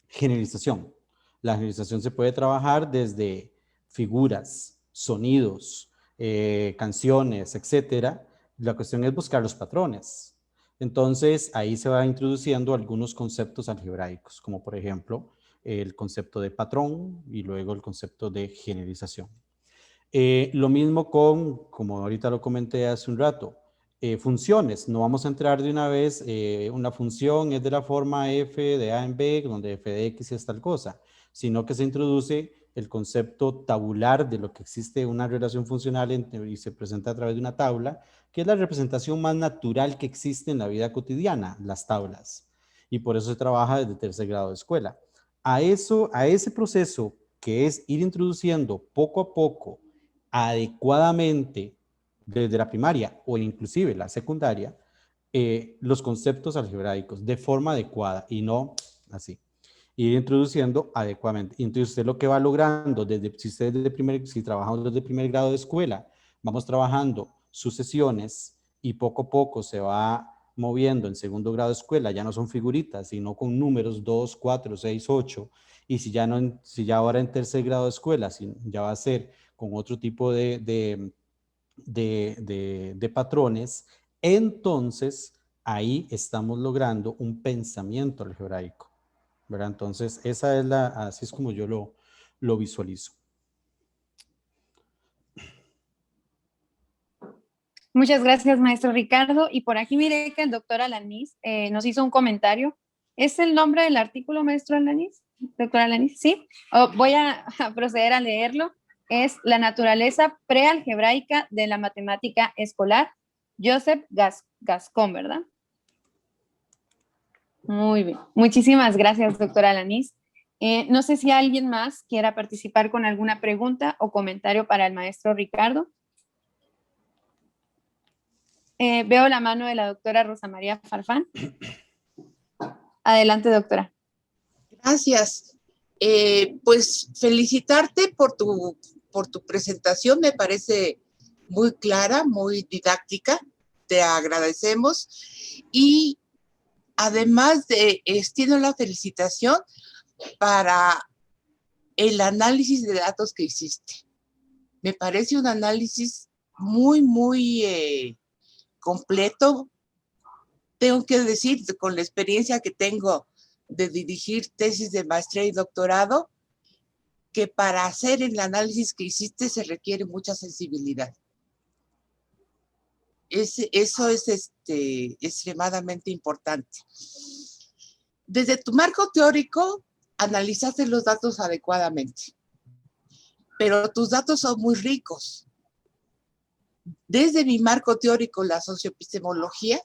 generalización. La generalización se puede trabajar desde figuras, sonidos, canciones, etcétera. La cuestión es buscar los patrones. Entonces, ahí se va introduciendo algunos conceptos algebraicos, como por ejemplo, el concepto de patrón y luego el concepto de generalización. Lo mismo con, como ahorita lo comenté hace un rato, funciones. No vamos a entrar de una vez, una función es de la forma f de a en b, donde f de x es tal cosa, sino que se introduce el concepto tabular de lo que existe una relación funcional y se presenta a través de una tabla, que es la representación más natural que existe en la vida cotidiana, las tablas. Y por eso se trabaja desde tercer grado de escuela. A ese proceso que es ir introduciendo poco a poco, adecuadamente, desde la primaria o inclusive la secundaria, los conceptos algebraicos de forma adecuada y no así. Ir introduciendo adecuadamente. Y entonces usted lo que va logrando, si trabajamos desde primer grado de escuela, vamos trabajando sucesiones y poco a poco se va moviendo en segundo grado de escuela, ya no son figuritas, sino con números 2, 4, 6, 8, y si ya ahora en tercer grado de escuela, ya va a ser con otro tipo de patrones, entonces ahí estamos logrando un pensamiento algebraico, ¿verdad? Entonces, así es como yo lo visualizo. Muchas gracias, maestro Ricardo. Y por aquí mire que el doctor Alanís nos hizo un comentario. ¿Es el nombre del artículo, maestro Alanís? Doctor Alanís, sí. Voy a proceder a leerlo. Es La naturaleza prealgebraica de la matemática escolar, Joseph Gascón, ¿verdad? Muy bien. Muchísimas gracias, doctor Alanís. No sé si alguien más quiera participar con alguna pregunta o comentario para el maestro Ricardo. Veo la mano de la doctora Rosa María Farfán. Adelante, doctora. Gracias. Pues felicitarte por tu presentación, me parece muy clara, muy didáctica, te agradecemos y además extiendo la felicitación para el análisis de datos que hiciste. Me parece un análisis muy completo. Tengo que decir, con la experiencia que tengo de dirigir tesis de maestría y doctorado, que para hacer el análisis que hiciste se requiere mucha sensibilidad. Eso es extremadamente importante. Desde tu marco teórico, analizaste los datos adecuadamente, pero tus datos son muy ricos. Desde mi marco teórico, la socioepistemología,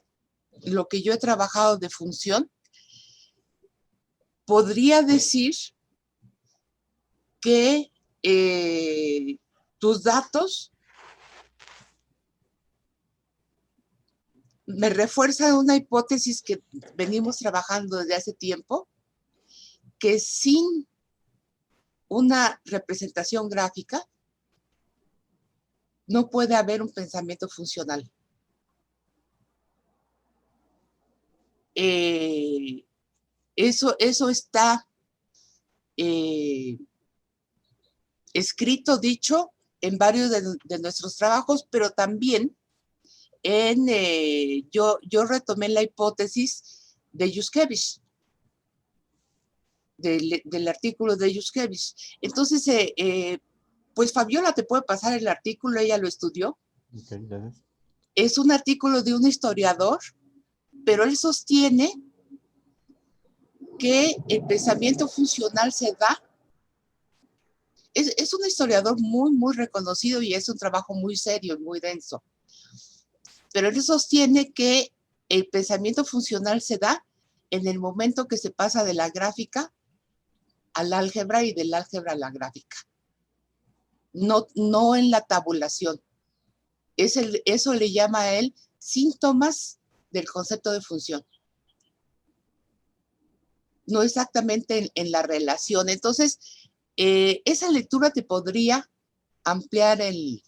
lo que yo he trabajado de función, podría decir que tus datos me refuerza una hipótesis que venimos trabajando desde hace tiempo, que sin una representación gráfica no puede haber un pensamiento funcional. Eso está escrito, dicho en varios de nuestros trabajos, pero también yo retomé la hipótesis de Yuskevich, del artículo de Yuskevich. Entonces, pues Fabiola te puede pasar el artículo, ella lo estudió. Okay, gracias. Es un artículo de un historiador, pero él sostiene que el pensamiento funcional se da. Es un historiador muy, muy reconocido y es un trabajo muy serio y muy denso. Pero él sostiene que el pensamiento funcional se da en el momento que se pasa de la gráfica al álgebra y del álgebra a la gráfica. No en la tabulación. Eso le llama a él síntomas del concepto de función. No exactamente en la relación. Entonces, esa lectura te podría ampliar el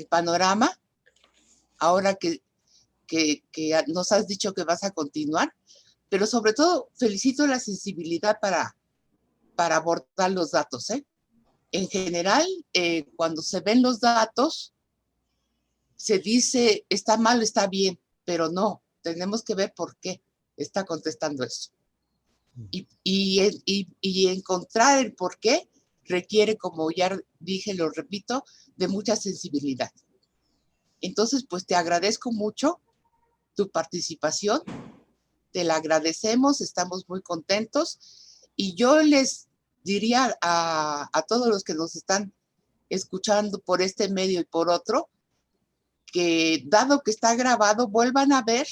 panorama, ahora que nos has dicho que vas a continuar, pero sobre todo felicito la sensibilidad para abordar los datos. En general, cuando se ven los datos, se dice está mal, está bien, pero no, tenemos que ver por qué está contestando eso. Y encontrar el por qué requiere, como ya dije, lo repito, de mucha sensibilidad. Entonces, pues te agradezco mucho tu participación, te la agradecemos, estamos muy contentos y yo les diría a todos los que nos están escuchando por este medio y por otro, que dado que está grabado, vuelvan a ver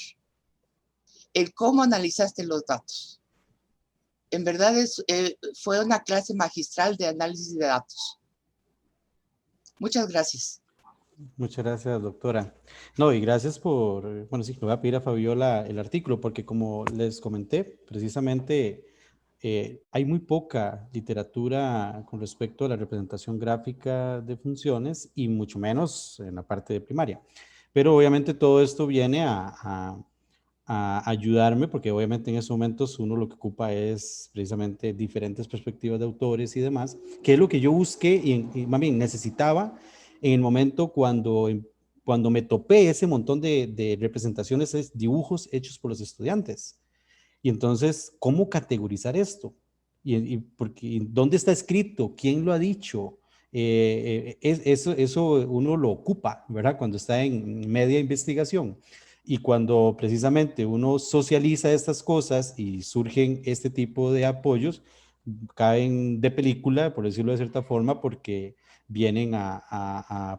el cómo analizaste los datos. En verdad fue una clase magistral de análisis de datos. Muchas gracias. Muchas gracias, doctora. No, y gracias por, bueno, sí, le voy a pedir a Fabiola el artículo, porque como les comenté, precisamente hay muy poca literatura con respecto a la representación gráfica de funciones y mucho menos en la parte de primaria. Pero obviamente todo esto viene a ayudarme, porque obviamente en esos momentos uno lo que ocupa es precisamente diferentes perspectivas de autores y demás, que es lo que yo busqué y más bien necesitaba en el momento cuando me topé ese montón de representaciones, dibujos hechos por los estudiantes. Y entonces, ¿cómo categorizar esto? Porque, ¿dónde está escrito? ¿Quién lo ha dicho? Eso uno lo ocupa, ¿verdad? Cuando está en media investigación. Y cuando precisamente uno socializa estas cosas y surgen este tipo de apoyos, caen de película, por decirlo de cierta forma, porque vienen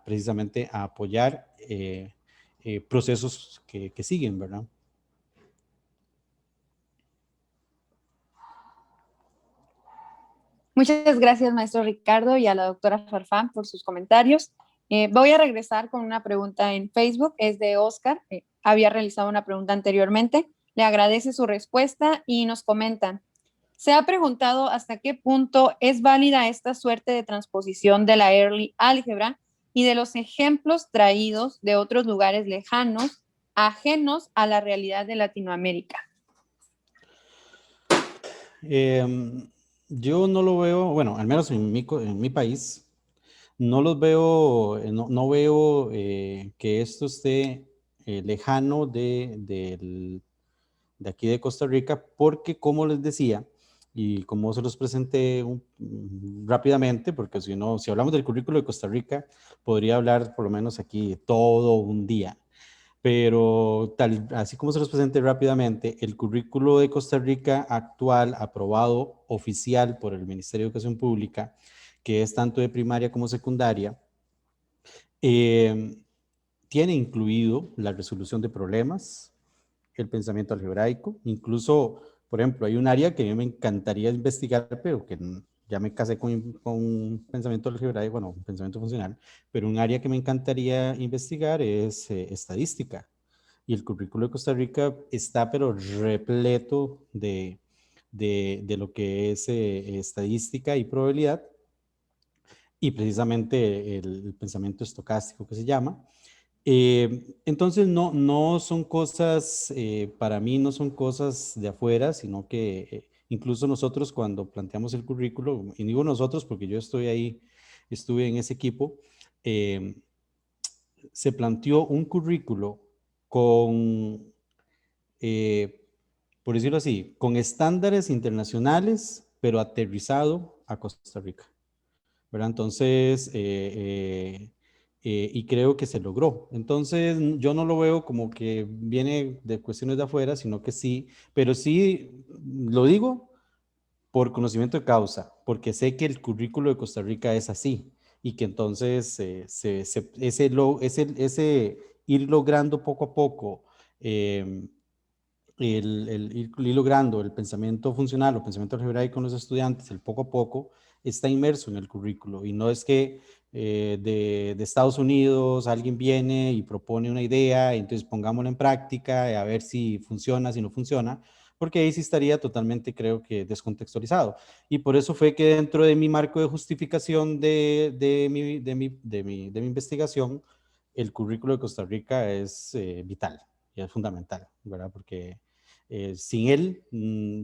precisamente a apoyar procesos que siguen, ¿verdad? Muchas gracias, maestro Ricardo, y a la doctora Farfán por sus comentarios. Voy a regresar con una pregunta en Facebook, es de Oscar, había realizado una pregunta anteriormente, le agradece su respuesta y nos comentan, se ha preguntado hasta qué punto es válida esta suerte de transposición de la Early Álgebra y de los ejemplos traídos de otros lugares lejanos, ajenos a la realidad de Latinoamérica. Yo no lo veo, bueno, al menos en mi país, no los veo, no veo que esto esté lejano de aquí de Costa Rica, porque como les decía, y como se los presenté rápidamente, porque si hablamos del currículo de Costa Rica, podría hablar por lo menos aquí todo un día. Pero así como se los presenté rápidamente, el currículo de Costa Rica actual, aprobado oficial por el Ministerio de Educación Pública, que es tanto de primaria como secundaria, tiene incluido la resolución de problemas, el pensamiento algebraico, incluso, por ejemplo, hay un área que a mí me encantaría investigar, pero que ya me casé con pensamiento algebraico, bueno, pensamiento funcional, pero un área que me encantaría investigar es estadística. Y el currículo de Costa Rica está pero repleto de lo que es estadística y probabilidad, y precisamente el pensamiento estocástico que se llama. Entonces no son cosas, para mí no son cosas de afuera, sino que incluso nosotros cuando planteamos el currículo, y digo nosotros porque yo estoy ahí, estuve en ese equipo, eh, se planteó un currículo con, eh, por decirlo así, con estándares internacionales, pero aterrizado a Costa Rica, ¿verdad? Entonces, y creo que se logró. Entonces, yo no lo veo como que viene de cuestiones de afuera, sino que sí, pero sí lo digo por conocimiento de causa, porque sé que el currículo de Costa Rica es así y que entonces ese ir logrando poco a poco, ir logrando el pensamiento funcional o pensamiento algebraico con los estudiantes, el poco a poco, está inmerso en el currículo y no es que de Estados Unidos alguien viene y propone una idea, y entonces pongámosla en práctica y a ver si funciona, si no funciona, porque ahí sí estaría totalmente, creo que, descontextualizado. Y por eso fue que dentro de mi marco de justificación de mi investigación, el currículo de Costa Rica es vital y es fundamental, ¿verdad? Porque sin él,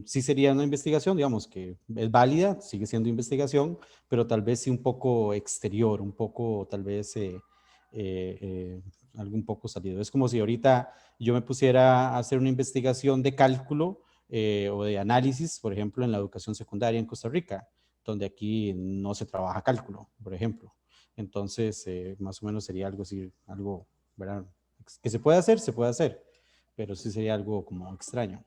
sí sería una investigación, digamos, que es válida, sigue siendo investigación, pero tal vez sí un poco exterior, un poco, tal vez, algo un poco salido. Es como si ahorita yo me pusiera a hacer una investigación de cálculo o de análisis, por ejemplo, en la educación secundaria en Costa Rica, donde aquí no se trabaja cálculo, por ejemplo. Entonces, más o menos sería algo así, algo, ¿verdad? Que se puede hacer, pero sí sería algo como extraño.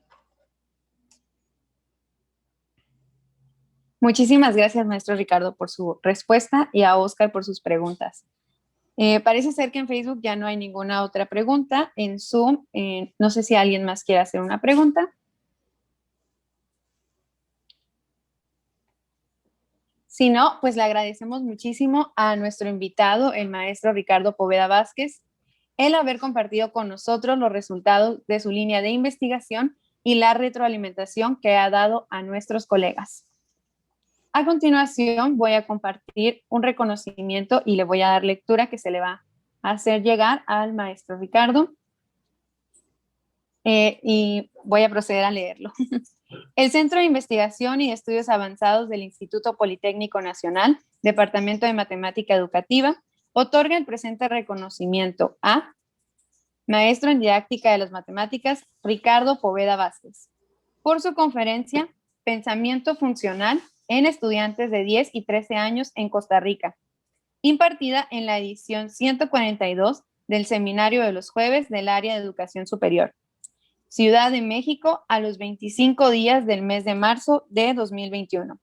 Muchísimas gracias, maestro Ricardo, por su respuesta y a Oscar por sus preguntas. Parece ser que en Facebook ya no hay ninguna otra pregunta. En Zoom, no sé si alguien más quiere hacer una pregunta. Si no, pues le agradecemos muchísimo a nuestro invitado, el maestro Ricardo Poveda Vázquez, el haber compartido con nosotros los resultados de su línea de investigación y la retroalimentación que ha dado a nuestros colegas. A continuación, voy a compartir un reconocimiento y le voy a dar lectura que se le va a hacer llegar al maestro Ricardo. Y voy a proceder a leerlo. El Centro de Investigación y Estudios Avanzados del Instituto Politécnico Nacional, Departamento de Matemática Educativa, otorga el presente reconocimiento a maestro en didáctica de las matemáticas, Ricardo Poveda Vázquez, por su conferencia Pensamiento Funcional en estudiantes de 10 y 13 años en Costa Rica, impartida en la edición 142 del Seminario de los Jueves del Área de Educación Superior, Ciudad de México, a los 25 días del mes de marzo de 2021.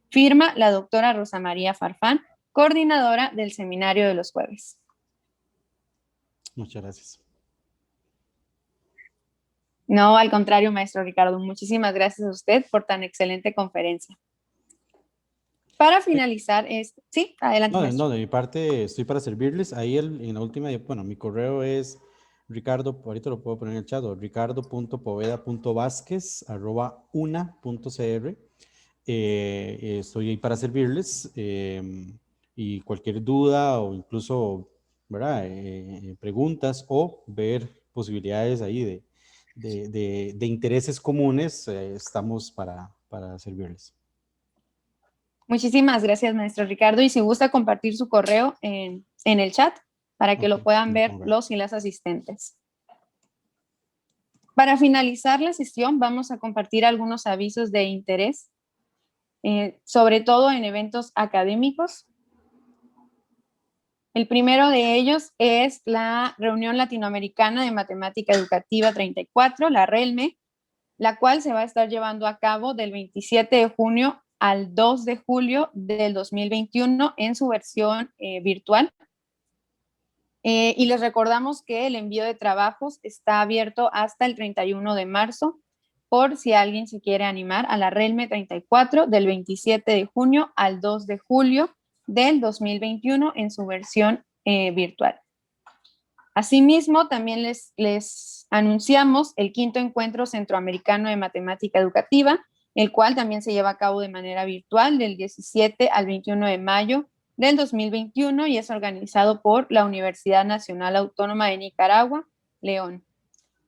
Firma la doctora Rosa María Farfán, coordinadora del Seminario de los Jueves. Muchas gracias. No, al contrario, maestro Ricardo, muchísimas gracias a usted por tan excelente conferencia. Para finalizar, sí, adelante. No, de mi parte estoy para servirles. Ahí en la última, bueno, mi correo es Ricardo, ahorita lo puedo poner en el chat, ricardo.poveda.vázquez@una.cr. Estoy ahí para servirles y cualquier duda o incluso, ¿verdad? Preguntas o ver posibilidades ahí de intereses comunes, estamos para servirles. Muchísimas gracias, maestro Ricardo. Y si gusta compartir su correo en el chat para que lo puedan ver los y las asistentes. Para finalizar la sesión, vamos a compartir algunos avisos de interés, sobre todo en eventos académicos. El primero de ellos es la Reunión Latinoamericana de Matemática Educativa 34, la RELME, la cual se va a estar llevando a cabo del 27 de junio al 2 de julio del 2021 en su versión virtual. Y les recordamos que el envío de trabajos está abierto hasta el 31 de marzo. por si alguien se quiere animar a la RELME 34 del 27 de junio al 2 de julio del 2021 en su versión virtual. Asimismo, también les anunciamos el 5º Encuentro Centroamericano de Matemática Educativa, el cual también se lleva a cabo de manera virtual del 17 al 21 de mayo del 2021 y es organizado por la Universidad Nacional Autónoma de Nicaragua, León.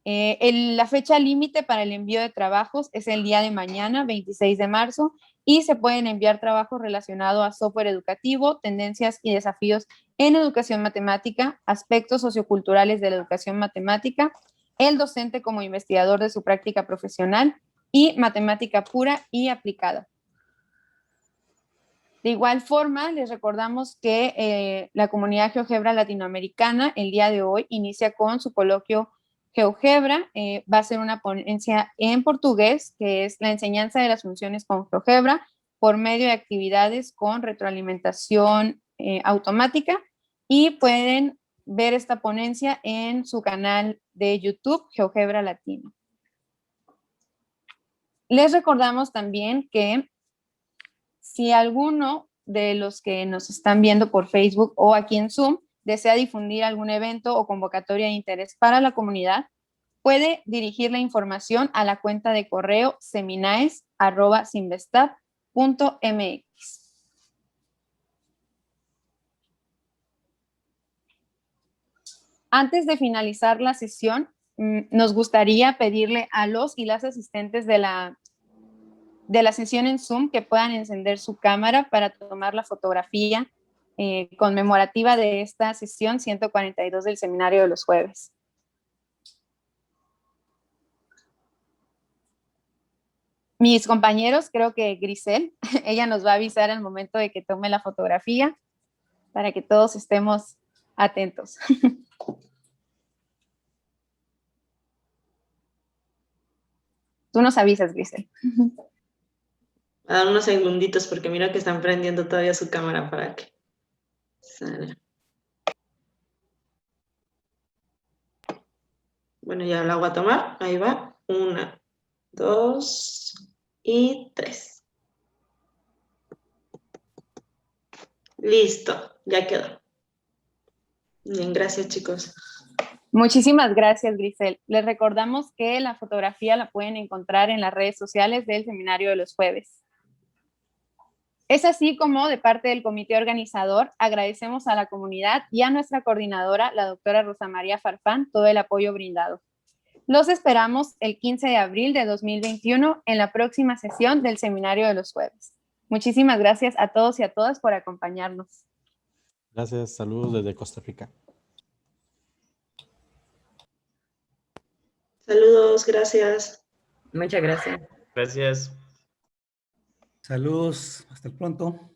La fecha límite para el envío de trabajos es el día de mañana, 26 de marzo, y se pueden enviar trabajos relacionados a software educativo, tendencias y desafíos en educación matemática, aspectos socioculturales de la educación matemática, el docente como investigador de su práctica profesional y matemática pura y aplicada. De igual forma, les recordamos que la comunidad GeoGebra latinoamericana el día de hoy inicia con su coloquio GeoGebra. Va a ser una ponencia en portugués, que es la enseñanza de las funciones con GeoGebra por medio de actividades con retroalimentación automática, y pueden ver esta ponencia en su canal de YouTube, GeoGebra Latino. Les recordamos también que si alguno de los que nos están viendo por Facebook o aquí en Zoom desea difundir algún evento o convocatoria de interés para la comunidad, puede dirigir la información a la cuenta de correo seminaes@simvestab.mx. Antes de finalizar la sesión, nos gustaría pedirle a los y las asistentes de la sesión en Zoom que puedan encender su cámara para tomar la fotografía conmemorativa de esta sesión 142 del Seminario de los Jueves. Mis compañeros, creo que Grisel, ella nos va a avisar al momento de que tome la fotografía para que todos estemos atentos. Tú nos avisas, Grisel. A dar unos segunditos porque mira que están prendiendo todavía su cámara para que salga. Bueno, ya la voy a tomar. Ahí va. 1, 2 y 3. Listo, ya quedó. Bien, gracias, chicos. Muchísimas gracias, Grisel. Les recordamos que la fotografía la pueden encontrar en las redes sociales del Seminario de los Jueves. Es así como, de parte del comité organizador, agradecemos a la comunidad y a nuestra coordinadora, la doctora Rosa María Farfán, todo el apoyo brindado. Los esperamos el 15 de abril de 2021 en la próxima sesión del Seminario de los Jueves. Muchísimas gracias a todos y a todas por acompañarnos. Gracias, saludos desde Costa Rica. Saludos, gracias. Muchas gracias. Gracias. Saludos, hasta pronto.